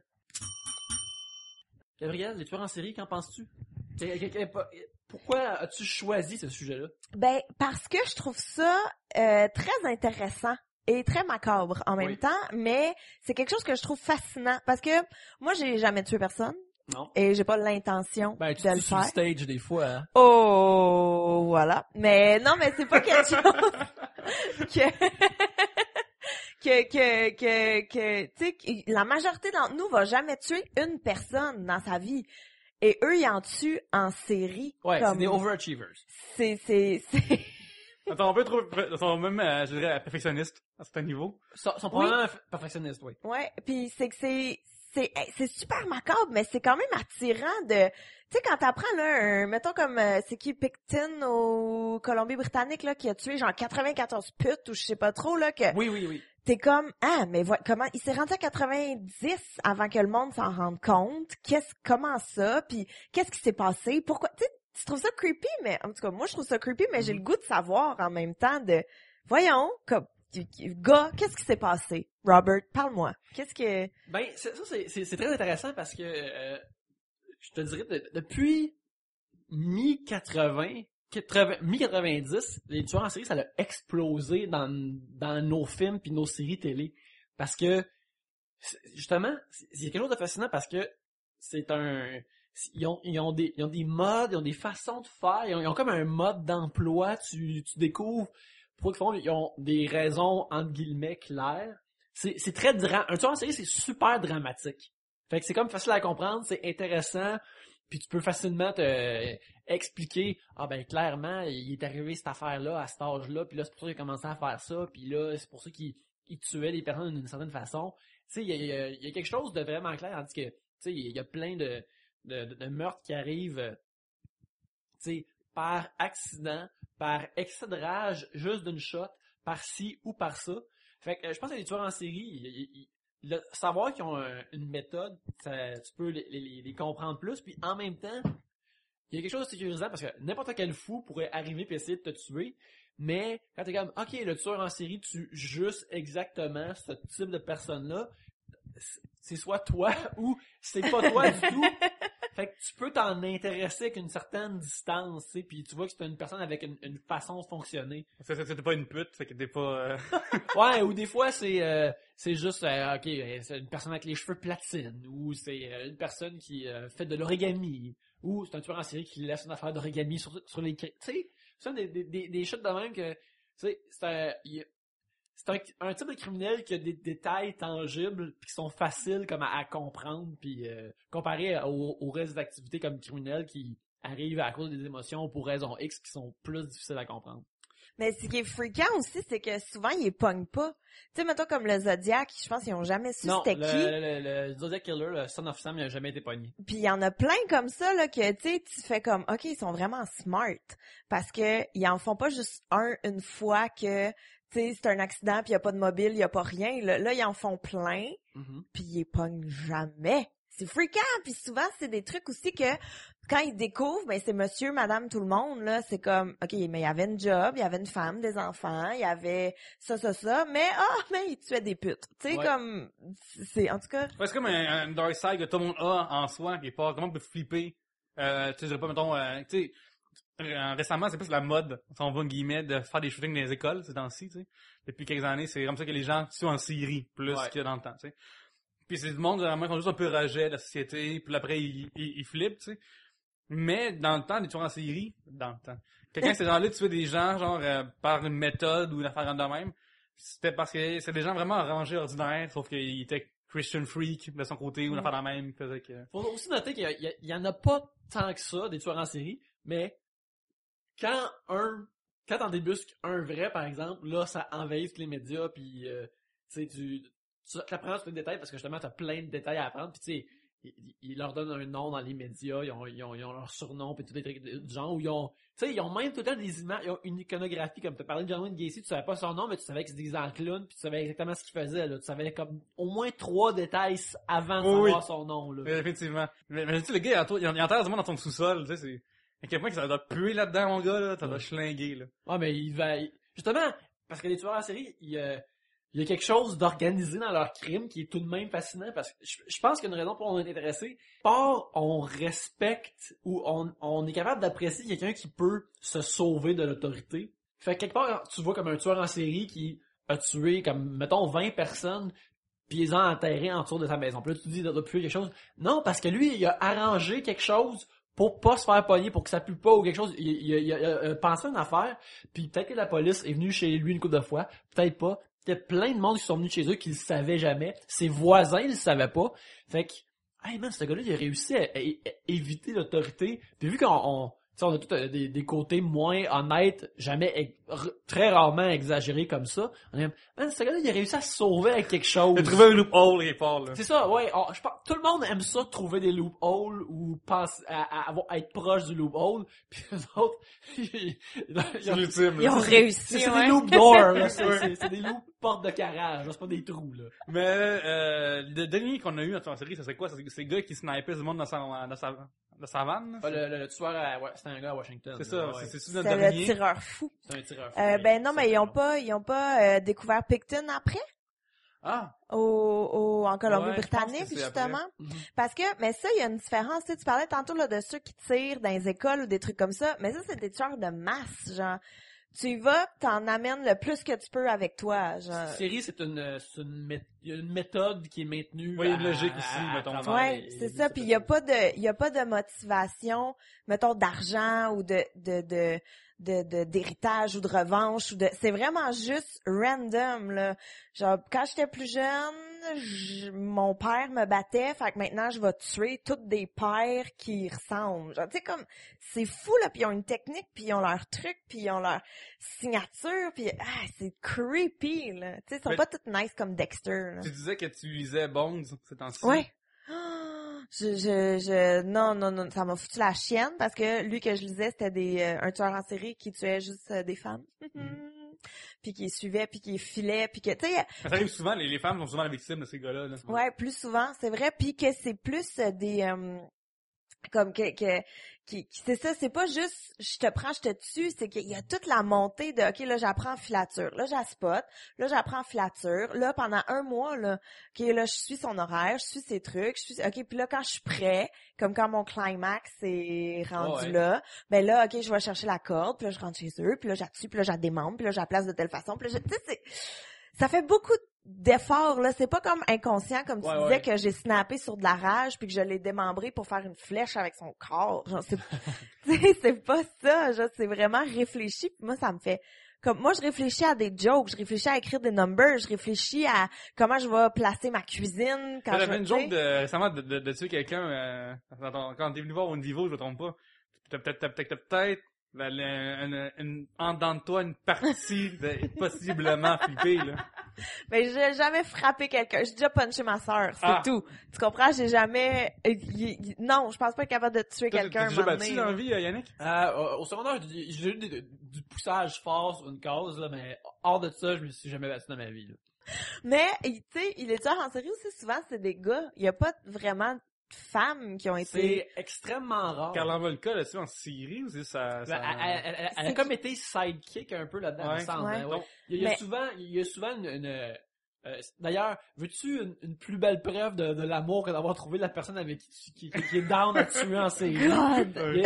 Gabriel, les tueurs en série, qu'en penses-tu? Pourquoi as-tu choisi ce sujet-là?
Ben, parce que je trouve ça très intéressant et très macabre en même temps, mais c'est quelque chose que je trouve fascinant parce que moi, j'ai jamais tué personne.
Non.
Et j'ai pas l'intention de le faire.
Sur le stage des fois, hein?
Oh, voilà. Mais non, mais c'est pas quelque chose que tu sais, la majorité d'entre nous va jamais tuer une personne dans sa vie. Et eux, ils en tuent en série.
Ouais,
comme...
c'est des overachievers.
C'est...
Attends, on peut trouver, ils sont même, je dirais, perfectionnistes à certains niveaux.
Sont probablement perfectionnistes, oui.
Ouais, puis c'est que c'est super macabre, mais c'est quand même attirant de... Tu sais, quand t'apprends, là, mettons comme, c'est qui, Picton au Colombie-Britannique, là, qui a tué genre 94 putes, ou je sais pas trop, là, que...
Oui.
T'es comme, mais comment, il s'est rendu à 90 avant que le monde s'en rende compte. Comment ça? Puis, qu'est-ce qui s'est passé? Pourquoi? Tu trouves ça creepy, mais, en tout cas, moi, je trouve ça creepy, mais j'ai le goût de savoir en même temps voyons, comme, gars, qu'est-ce qui s'est passé? Robert, parle-moi. Qu'est-ce que...
Ben, ça, c'est très intéressant parce que, je te dirais, depuis mi-90, les tueurs en série, ça a explosé dans nos films puis nos séries télé. Parce que, justement, c'est quelque chose de fascinant parce que ils ont des modes, ils ont des façons de faire, ils ont comme un mode d'emploi, tu découvres pourquoi ils ont des raisons, entre guillemets, claires. C'est très un tueur en série, c'est super dramatique. Fait que c'est comme facile à comprendre, c'est intéressant. Puis tu peux facilement te expliquer, clairement, il est arrivé cette affaire-là à cet âge-là, puis là, c'est pour ça qu'il a commencé à faire ça, puis là, c'est pour ça qu'il tuait les personnes d'une certaine façon. sais, il y a quelque chose de vraiment clair, tandis que, tu sais, il y a plein de meurtres qui arrivent, tu sais, par accident, par excès de rage, juste d'une shot, par ci ou par ça. Fait que je pense que les tueurs en série, savoir qu'ils ont une méthode, tu peux les comprendre plus, puis en même temps, il y a quelque chose de sécurisant parce que n'importe quel fou pourrait arriver et essayer de te tuer, mais quand t'es comme, ok, le tueur en série tue juste exactement ce type de personne-là, c'est soit toi ou c'est pas toi du tout. Fait que tu peux t'en intéresser avec une certaine distance, tu sais, puis tu vois que c'est une personne avec une façon de fonctionner.
C'était pas une pute, fait que t'es pas...
Ouais, ou des fois c'est juste ok, c'est une personne avec les cheveux platine, ou c'est une personne qui fait de l'origami, ou c'est un tueur en série qui laisse une affaire d'origami sur les, tu sais, c'est des shit de même que, tu sais, c'est un type de criminel qui a des détails tangibles pis qui sont faciles comme à comprendre puis comparé au reste des activités comme criminel qui arrivent à cause des émotions ou pour raisons X qui sont plus difficiles à comprendre.
Mais ce qui est fréquent aussi, c'est que souvent, ils pognent pas. Tu sais, mettons comme le Zodiac, je pense qu'ils ont jamais su c'était qui.
Le Zodiac Killer, le Son of Sam, il a jamais été pogné.
Puis il y en a plein comme ça, là, que, tu sais, tu fais comme, OK, ils sont vraiment smart. Parce que ils en font pas juste une fois que, tu sais, c'est un accident puis il y a pas de mobile, il y a pas rien. Là, ils en font plein, puis ils les pognent jamais. C'est fréquent, puis souvent, c'est des trucs aussi que, quand ils découvrent, ben c'est monsieur, madame, tout le monde, là, c'est comme, OK, mais il y avait une job, il y avait une femme, des enfants, il y avait ça, mais il tuait des putes. Tu sais, comme, c'est, en tout cas...
Ouais, c'est comme un dark side que tout le monde a en soi, qui est pas, comment on peut flipper, tu sais, je dirais pas, mettons, tu sais, récemment, c'est plus la mode, si on va, guillemets, de faire des shootings dans les écoles, ces temps-ci, tu sais. Depuis quelques années, c'est comme ça que les gens tuent en série, plus que dans le temps, tu sais. Puis c'est du monde, généralement, qui sont juste un peu rejet de la société, puis après, ils flippent, tu sais. Mais, dans le temps, les tueurs en série, quelqu'un de ces gens-là tuait des gens, genre, par une méthode ou une affaire de même, c'était parce que c'est des gens vraiment rangés ordinaires, sauf qu'ils étaient Christian freak de son côté, ou une affaire de même, qui faisait que...
Faut aussi noter qu'il y en a pas tant que ça, des tueurs en série, mais quand t'en débusques un vrai, par exemple, là, ça envahit tous les médias, puis tu sais, tu apprends tous les détails, parce que justement, t'as plein de détails à apprendre, puis tu sais, ils leur donnent un nom dans les médias, ils ont leur surnom, puis tous les trucs du genre, où ils ont même tout le temps des images, ils ont une iconographie, comme t'as parlé de John Wayne Gacy, tu savais pas son nom, mais tu savais qu'il se déguisait en clown, puis tu savais exactement ce qu'il faisait, là. Tu savais comme au moins 3 détails avant de savoir son nom, là.
Oui, effectivement. Mais tu sais, le gars, il enterre du monde dans ton sous-sol, tu sais, c'est... À quel point que ça doit puer là-dedans, mon gars, là, ça doit schlinguer, là.
Ouais, mais justement, parce que les tueurs en série, il y a quelque chose d'organisé dans leur crime qui est tout de même fascinant, parce que je pense qu'il y a une raison pour on est intéressé. Or, on respecte ou on est capable d'apprécier quelqu'un qui peut se sauver de l'autorité. Fait que quelque part, tu vois comme un tueur en série qui a tué comme, mettons, 20 personnes, puis ils ont enterré en dessous de sa maison. Puis là, tu te dis, il doit puer quelque chose. Non, parce que lui, il a arrangé quelque chose pour pas se faire pogner, pour que ça pue pas ou quelque chose. Il a pensé une affaire, puis peut-être que la police est venue chez lui une couple de fois, peut-être pas. Il y a plein de monde qui sont venus chez eux qui le savaient jamais. Ses voisins ne le savaient pas. Fait que, hey man, ce gars-là, il a réussi à éviter l'autorité. Puis vu qu'on a tous des côtés moins honnêtes, jamais, très rarement exagérés comme ça, on est man, ce gars-là, il a réussi à se sauver avec quelque chose.
Il a trouvé un loophole, il est fort, là.
C'est ça, ouais. Je pense, tout le monde aime ça, trouver des loopholes ou penser à être proche du loophole. Puis les autres,
c'est l'ultime,
ils ont réussi,
c'est des loop doors, là. C'est des loop portes de garage, c'est pas des trous, là.
Mais, le dernier qu'on a eu dans la série, ça serait quoi? C'est le gars qui snippait du monde dans sa vanne?
Le tueur c'était un gars à Washington.
C'est ça, c'est notre
dernier.
dernier.
C'est le tireur fou.
C'est un tireur fou.
Ben non, mais ils ont pas découvert Picton après?
Ah!
En Colombie-Britannique, justement. Parce que, mais ça, il y a une différence. Tu sais, tu parlais tantôt, là, de ceux qui tirent dans les écoles ou des trucs comme ça. Mais ça, c'est des tueurs de masse, genre. Tu y vas, t'en amènes le plus que tu peux avec toi, genre.
Cette série, il y a une méthode qui est maintenue.
Oui, une logique aussi, mettons.
Ouais, c'est ça. Puis il y a pas de motivation, mettons, d'argent ou d'héritage ou de revanche c'est vraiment juste random, là. Genre, quand j'étais plus jeune, mon père me battait, fait que maintenant je vais tuer toutes des pères qui ressemblent. Genre, tu sais, comme, c'est fou, là, pis ils ont une technique, puis ils ont leur truc, puis ils ont leur signature, puis c'est creepy, là. Tu sais, ils sont pas toutes nice comme Dexter, là.
Tu disais que tu lisais Bones ces temps-ci.
Ouais. Non, ça m'a foutu la chienne parce que lui que je lisais, c'était un tueur en série qui tuait juste des femmes. Puis qui les suivait, puis qui les filait, puis que, tu sais...
Ça arrive souvent, les femmes sont souvent la victime de ces gars-là. Là.
Ouais, plus souvent, c'est vrai, puis que c'est plus des... comme c'est ça, c'est pas juste je te prends, je te tue, c'est qu'il y a toute la montée de OK, là j'apprends en filature, là j'aspot, là j'apprends en filature, là pendant 1 mois là, OK, là je suis son horaire, je suis ses trucs, OK, puis là quand je suis prêt, comme quand mon climax est rendu là, ben là OK, je vais chercher la corde, puis là je rentre chez eux, puis là j'attue, puis là je démonte, puis là je la place de telle façon, puis là tu sais ça fait beaucoup d'efforts, là. C'est pas comme inconscient, comme tu disais, que j'ai snappé sur de la rage puis que je l'ai démembré pour faire une flèche avec son corps. Genre, c'est pas ça. Genre, c'est vraiment réfléchi. Puis moi, ça me fait... Comme moi, je réfléchis à des jokes, je réfléchis à écrire des numbers, je réfléchis à comment je vais placer ma cuisine. Quand
j'avais une joke récemment de tuer quelqu'un quand t'es venu voir au niveau, je me trompe pas. T'as peut-être une en dedans de toi une partie de possiblement flipper là.
Mais j'ai jamais frappé quelqu'un, j'ai déjà punché ma sœur, c'est tout. Tu comprends, j'ai jamais non, je pense pas être capable de tuer quelqu'un.
T'as déjà battu dans la vie, Yannick?
Au secondaire, j'ai eu du poussage fort sur une cause là, mais hors de ça, je me suis jamais battu dans ma vie là.
Mais tu sais, les tueurs en série aussi souvent c'est des gars, il y a pas vraiment femmes qui ont été...
C'est extrêmement rare.
Carla Volka, là-tu en Syrie ou c'est ça?
Elle a comme été sidekick un peu là-dedans, il me semble.
Ouais.
Ouais. Il y a souvent une d'ailleurs, veux-tu une plus belle preuve de l'amour que d'avoir trouvé la personne avec qui est down à tuer en série? Il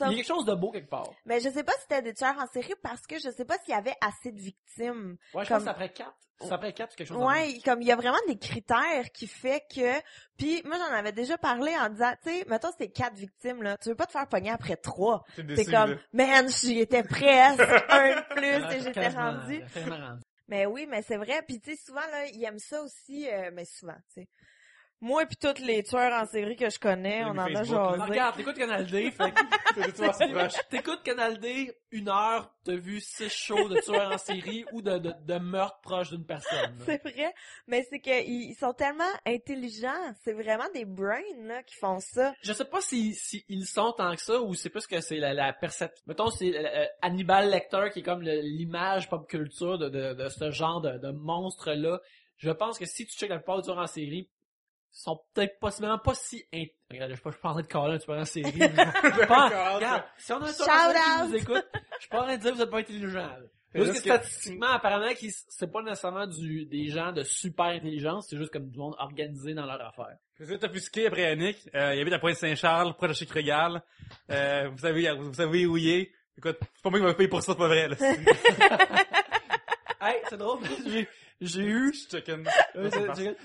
y a quelque chose de beau quelque part.
Mais je sais pas si c'était des tueurs en série parce que je sais pas s'il y avait assez de victimes.
Ouais, je pense que c'est après 4. C'est après 4 ou quelque chose.
Ouais, comme il y a vraiment des critères qui fait que... Puis moi, j'en avais déjà parlé en disant, tu sais, mettons, c'est 4 victimes, là. Tu veux pas te faire pogner après 3. C'est comme, man, j'y étais presque, un de plus, et j'étais rendu. Mais oui, mais c'est vrai. Puis tu sais, souvent, là, ils aiment ça aussi, mais souvent, tu sais. Moi puis tous les tueurs en série que je connais, on en a jasé.
Regarde, t'écoutes Canal D, t'écoutes Canal D, 1 heure, t'as vu 6 shows de tueurs en série ou de meurtres proches d'une personne.
C'est vrai, mais c'est que ils sont tellement intelligents, c'est vraiment des brains là qui font ça.
Je sais pas si ils sont tant que ça ou c'est plus que c'est la perception. Mettons c'est Hannibal Lecter qui est comme l'image pop culture de ce genre de monstre là. Je pense que si tu checkes la plupart des tueurs en série, sont peut-être possiblement pas si regarde, je suis pas en train de caler un tueur en série. Regarde, si on a un tueur en série qui nous écoute, je suis pas en train de dire que vous êtes pas intelligent. Juste que statistiquement, apparemment, c'est pas nécessairement des gens de super intelligence, c'est juste comme du monde organisé dans leur affaire.
Je vais t'offusquer après Yannick. Il habite à Pointe-Saint-Charles, près de chez Régal. Vous savez où il est. Écoute, c'est pas moi qui m'a payé pour ça, c'est pas vrai, là.
Hey, c'est drôle, j'ai eu...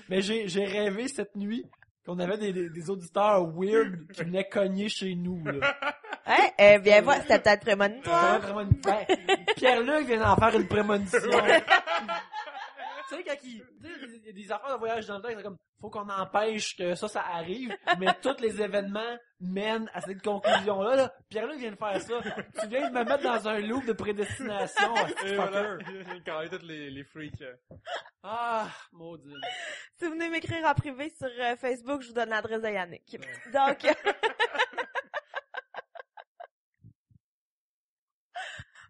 Mais j'ai rêvé cette nuit qu'on avait des auditeurs weird qui venaient cogner chez nous, là.
Bien voilà, c'était peut-être prémonitoire.
Pierre-Luc vient d'en faire une prémonition. Tu sais, quand il y a des affaires de voyage dans le temps, c'est comme, faut qu'on empêche que ça arrive, mais tous les événements mènent à cette conclusion-là, là. Pierre-Luc vient de faire ça. Tu viens de me mettre dans un loop de prédestination.
Et voilà, quand tous les freaks.
Ah, maudit.
Si vous venez m'écrire en privé sur Facebook, je vous donne l'adresse de Yannick. Donc...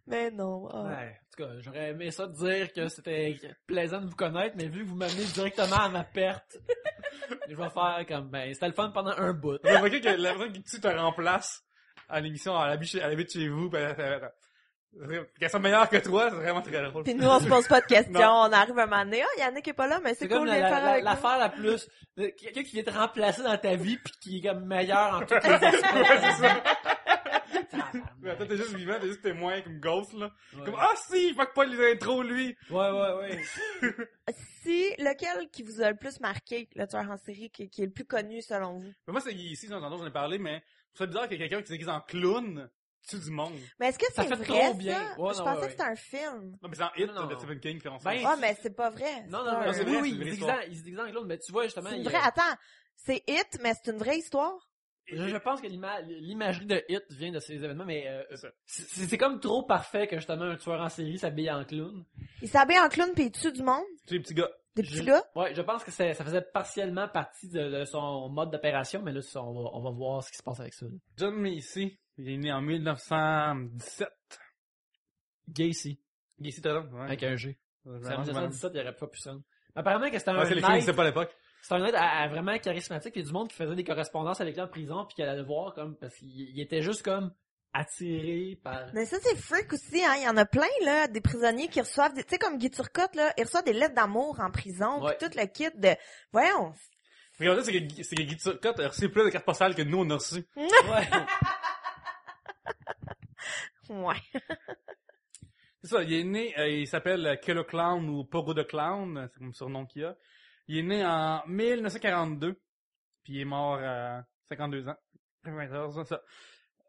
Mais non. Oh.
Ouais, en tout cas, j'aurais aimé ça de dire que c'était plaisant de vous connaître, mais vu que vous m'amenez directement à ma perte, je vais faire comme, c'était le fun pendant un bout.
Vous remarquez que la personne qui te remplace à l'émission, à l'habitude chez vous, qu'elle soit meilleure que toi, c'est vraiment très drôle.
Puis nous, on se pose pas de questions, on arrive un moment donné, Yannick est pas là, mais c'est cool de faire avec
l'affaire la plus, quelqu'un qui vient te remplacer dans ta vie pis qui est comme meilleur en toutes les aspects.
Mais attends, t'es juste vivant, t'es juste témoin comme Ghost, là. Ouais. Comme, si, fuck pas les intros, lui.
Ouais.
Si, lequel qui vous a le plus marqué, le tueur en série, qui est le plus connu selon vous?
Mais moi, c'est ici, j'en ai parlé, mais je trouve ça bizarre qu'il y ait quelqu'un qui s'est déguisé en clown tue du monde.
Mais est-ce que
Ça
c'est
fait
vrai,
trop bien.
ça?
Ouais,
Je
non,
pensais
ouais,
que c'était un film.
Non, mais c'est en Hit
Non.
de Stephen King qui fait en
Ben,
Ah, mais c'est pas vrai.
Non,
C'est
non,
pas
non,
un-
c'est
oui,
vrai,
oui,
c'est une vraie
il
histoire.
se déguisent en clown, mais tu vois, justement,
C'est une
il-
vraie... Attends, c'est Hit, mais c'est une vraie histoire?
je pense que l'imagerie de Hit vient de ces événements, mais
C'est ça.
c'est comme trop parfait que justement un tueur en série s'habille en clown.
Il s'habille en clown pis il tue du monde?
Tu les petits gars.
Des petits
Je-
gars?
Ouais, je pense que ça faisait partiellement partie de son mode d'opération, mais là, on va voir ce qui se passe avec ça.
John Macy, il est né en 1917.
Gacy,
Gacy Taylor, ouais.
avec un G.
Ouais,
C'est en
vraiment.
1917, il aurait pas pu se rendre. Apparemment que c'était un
Ouais, c'est les films,
night,
c'est pas à l'époque.
c'était un night vraiment charismatique, il y a du monde qui faisait des correspondances avec lui en prison, puis qui allait le voir comme, parce qu'il était juste comme attiré par...
Mais ça, c'est freak aussi, hein. Il y en a plein, là, des prisonniers qui reçoivent tu sais, comme Guy Turcotte, là, il reçoit des lettres d'amour en prison,
Ouais.
pis tout le kit de, voyons.
Regardez, c'est que Guy Turcotte a reçu plus de cartes postales que nous, on a reçu.
Ouais.
Ouais.
C'est ça, il est né, il s'appelle Killer Clown ou Pogo de Clown, c'est comme le surnom qu'il a. Il est né en 1942, puis il est mort à 52 ans. 94 ans, ça.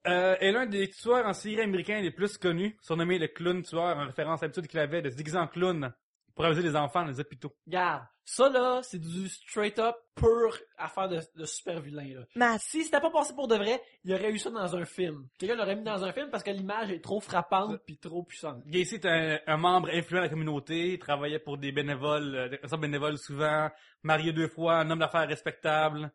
Est l'un des tueurs en série américains les plus connus, surnommé le clown tueur, en référence à l'habitude qu'il avait de se déguiser en clown pour amuser les enfants dans les hôpitaux.
Regarde, ça là, c'est du straight up pur affaire de super vilain là.
Mais
Si c'était pas passé pour de vrai, il aurait eu ça dans un film. Quelqu'un l'aurait mis dans un film parce que l'image est trop frappante puis trop puissante.
Gacy était un membre influent de la communauté, il travaillait pour des bénévoles, des personnes bénévoles souvent, marié 2 fois, un homme d'affaires respectable.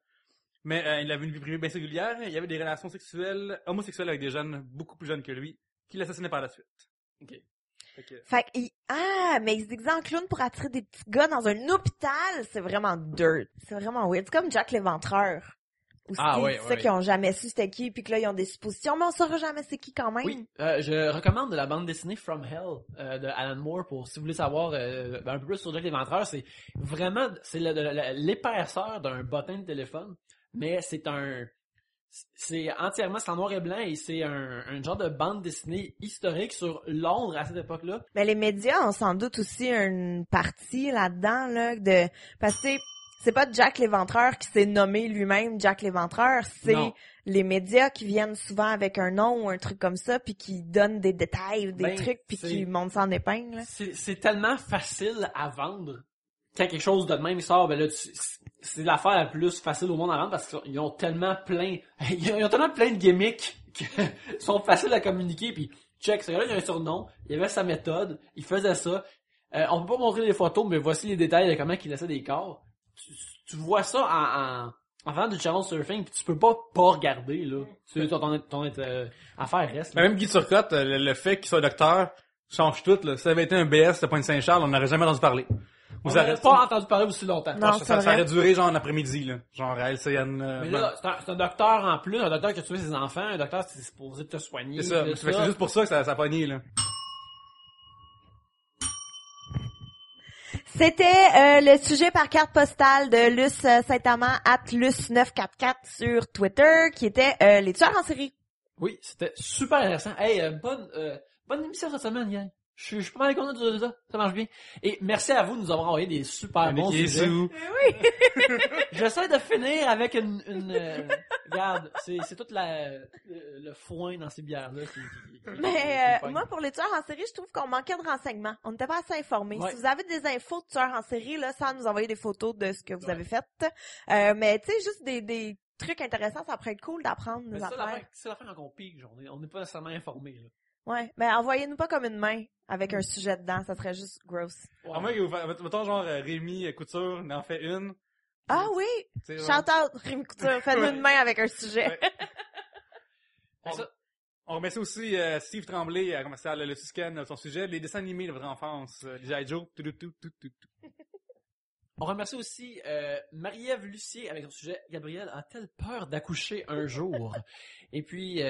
Mais il avait une vie privée bien singulière, il avait des relations sexuelles, homosexuelles avec des jeunes beaucoup plus jeunes que lui, qui l'assassinaient par la suite.
Ok.
fait qu'il, mais il se déguise en clown pour attirer des petits gars dans un hôpital, c'est vraiment dirt. C'est vraiment weird. C'est comme Jack l'Éventreur. Aussi,
Ah, ouais,
ceux
ouais.
qui ont jamais su c'était qui, puis que là, ils ont des suppositions, mais on saura jamais c'est qui quand même.
Oui, je recommande de la bande dessinée From Hell de Alan Moore pour si vous voulez savoir un peu plus sur Jack l'Éventreur. C'est vraiment c'est l'épaisseur d'un bottin de téléphone, mais c'est entièrement c'est en noir et blanc et c'est un genre de bande dessinée historique sur Londres à cette époque-là.
Mais les médias ont sans doute aussi une partie là-dedans, là, parce que c'est pas Jack l'Éventreur qui s'est nommé lui-même Jack l'Éventreur, c'est
Non.
les médias qui viennent souvent avec un nom ou un truc comme ça, puis qui donnent des détails, des
Ben,
trucs, puis
c'est-
qui montent ça en épingle. Là.
C'est tellement facile à vendre. Quand quelque chose de même sort, ben là, c'est l'affaire la plus facile au monde à vendre parce qu'ils ont tellement plein, ils ont tellement plein de gimmicks qui sont faciles à communiquer. Puis check, ce gars-là, il a un surnom, il avait sa méthode, il faisait ça. On peut pas montrer les photos, mais voici les détails de comment il laissait des corps. Tu vois ça en faisant du channel surfing, puis tu peux pas regarder là. Ton affaire reste. Là.
Même Guy Turcotte, le fait qu'il soit docteur change tout. Là. Si ça avait été un BS de Pointe-Saint-Charles, on n'aurait jamais entendu parler.
On n'aurait pas entendu parler aussi longtemps.
Non,
ça,
c'est
ça
vrai.
aurait duré genre l'après-midi, là. Genre à LCN.
Mais là, c'est un docteur en plus, un docteur qui a tué ses enfants, un docteur qui est supposé te soigner.
c'est ça.
tout
Fait que c'est juste pour ça que ça a pogné, là.
C'était le sujet par carte postale de Luce Saint-Amand @Luce944 sur Twitter, qui était les tueurs en série.
Oui, c'était super intéressant. Hey, bonne émission cette semaine, gang. Je suis pas mal content de ça. Ça marche bien. Et merci à vous de nous avoir envoyé des super bons sujets.
Jésus.
J'essaie de finir avec une regarde, c'est tout le foin dans ces bières-là.
Mais moi, pour les tueurs en série, je trouve qu'on manquait de renseignements. On n'était pas assez informés.
Ouais.
Si vous avez des infos de tueurs en série, là, sans nous envoyer des photos de ce que vous avez fait. Mais tu sais, juste des trucs intéressants, ça pourrait être cool d'apprendre des affaires.
C'est l'affaire quand on pique, genre. On n'est pas nécessairement informés, là.
Ouais, mais envoyez-nous pas comme une main avec un sujet dedans, ça serait juste gross.
À moins que vous mettons genre Rémi Couture, il en fait une.
Ah oui!
Tu sais, genre,
Shout out, Rémi Couture, faites-nous une main avec un sujet.
Ouais. On remercie aussi Steve Tremblay à commercial le Tuscan son sujet, les dessins animés de votre enfance, les G.I. Joe, tout.
On remercie aussi Marie-Ève Lucier avec son sujet « Gabrielle a-t-elle peur d'accoucher un jour? » Et puis,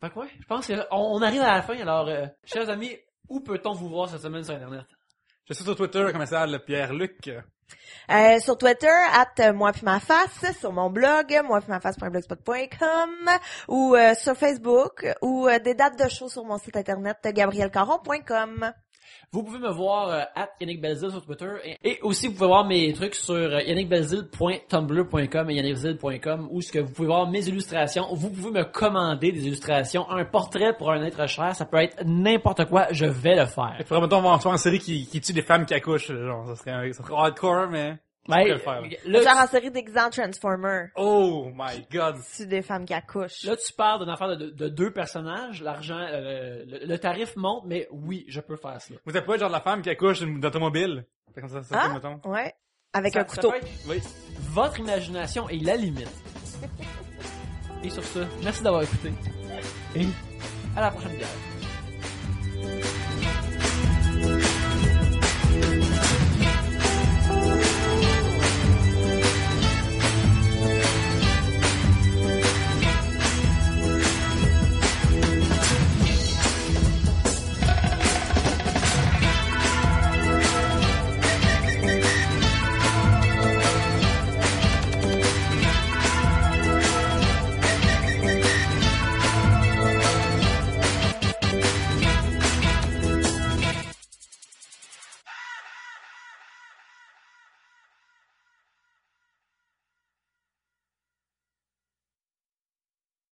fait quoi? Je pense qu'on arrive à la fin, alors, chers amis, où peut-on vous voir cette semaine sur Internet?
Je suis sur Twitter, commercial Pierre-Luc.
Sur Twitter, @moi puis ma face, sur mon blog, moipmsface.blogspot.com, ou sur Facebook, ou des dates de show sur mon site internet, gabrielcaron.com.
Vous pouvez me voir @Yannick Belzile sur Twitter et aussi vous pouvez voir mes trucs sur yannickbelzile.tumblr.com et yannickbelzile.com où ce que vous pouvez voir mes illustrations. Vous pouvez me commander des illustrations, un portrait pour un être cher, ça peut être n'importe quoi, je vais le faire.
Il faudrait mettons voir une série qui tue des femmes qui accouchent, genre ça serait hardcore mais
Ouais,
le faire.
Genre en série d'exemple Transformer.
Oh my god.
C'est des femmes qui accouchent.
Là, tu parles d'une affaire de deux personnages, l'argent, le tarif monte, mais oui, je peux faire ça.
Vous êtes pas genre de la femme qui accouche d'automobile?
Ah, ouais. Avec un couteau.
Oui.
Votre imagination est la limite. Et sur ce, merci d'avoir écouté. Et à la prochaine bière.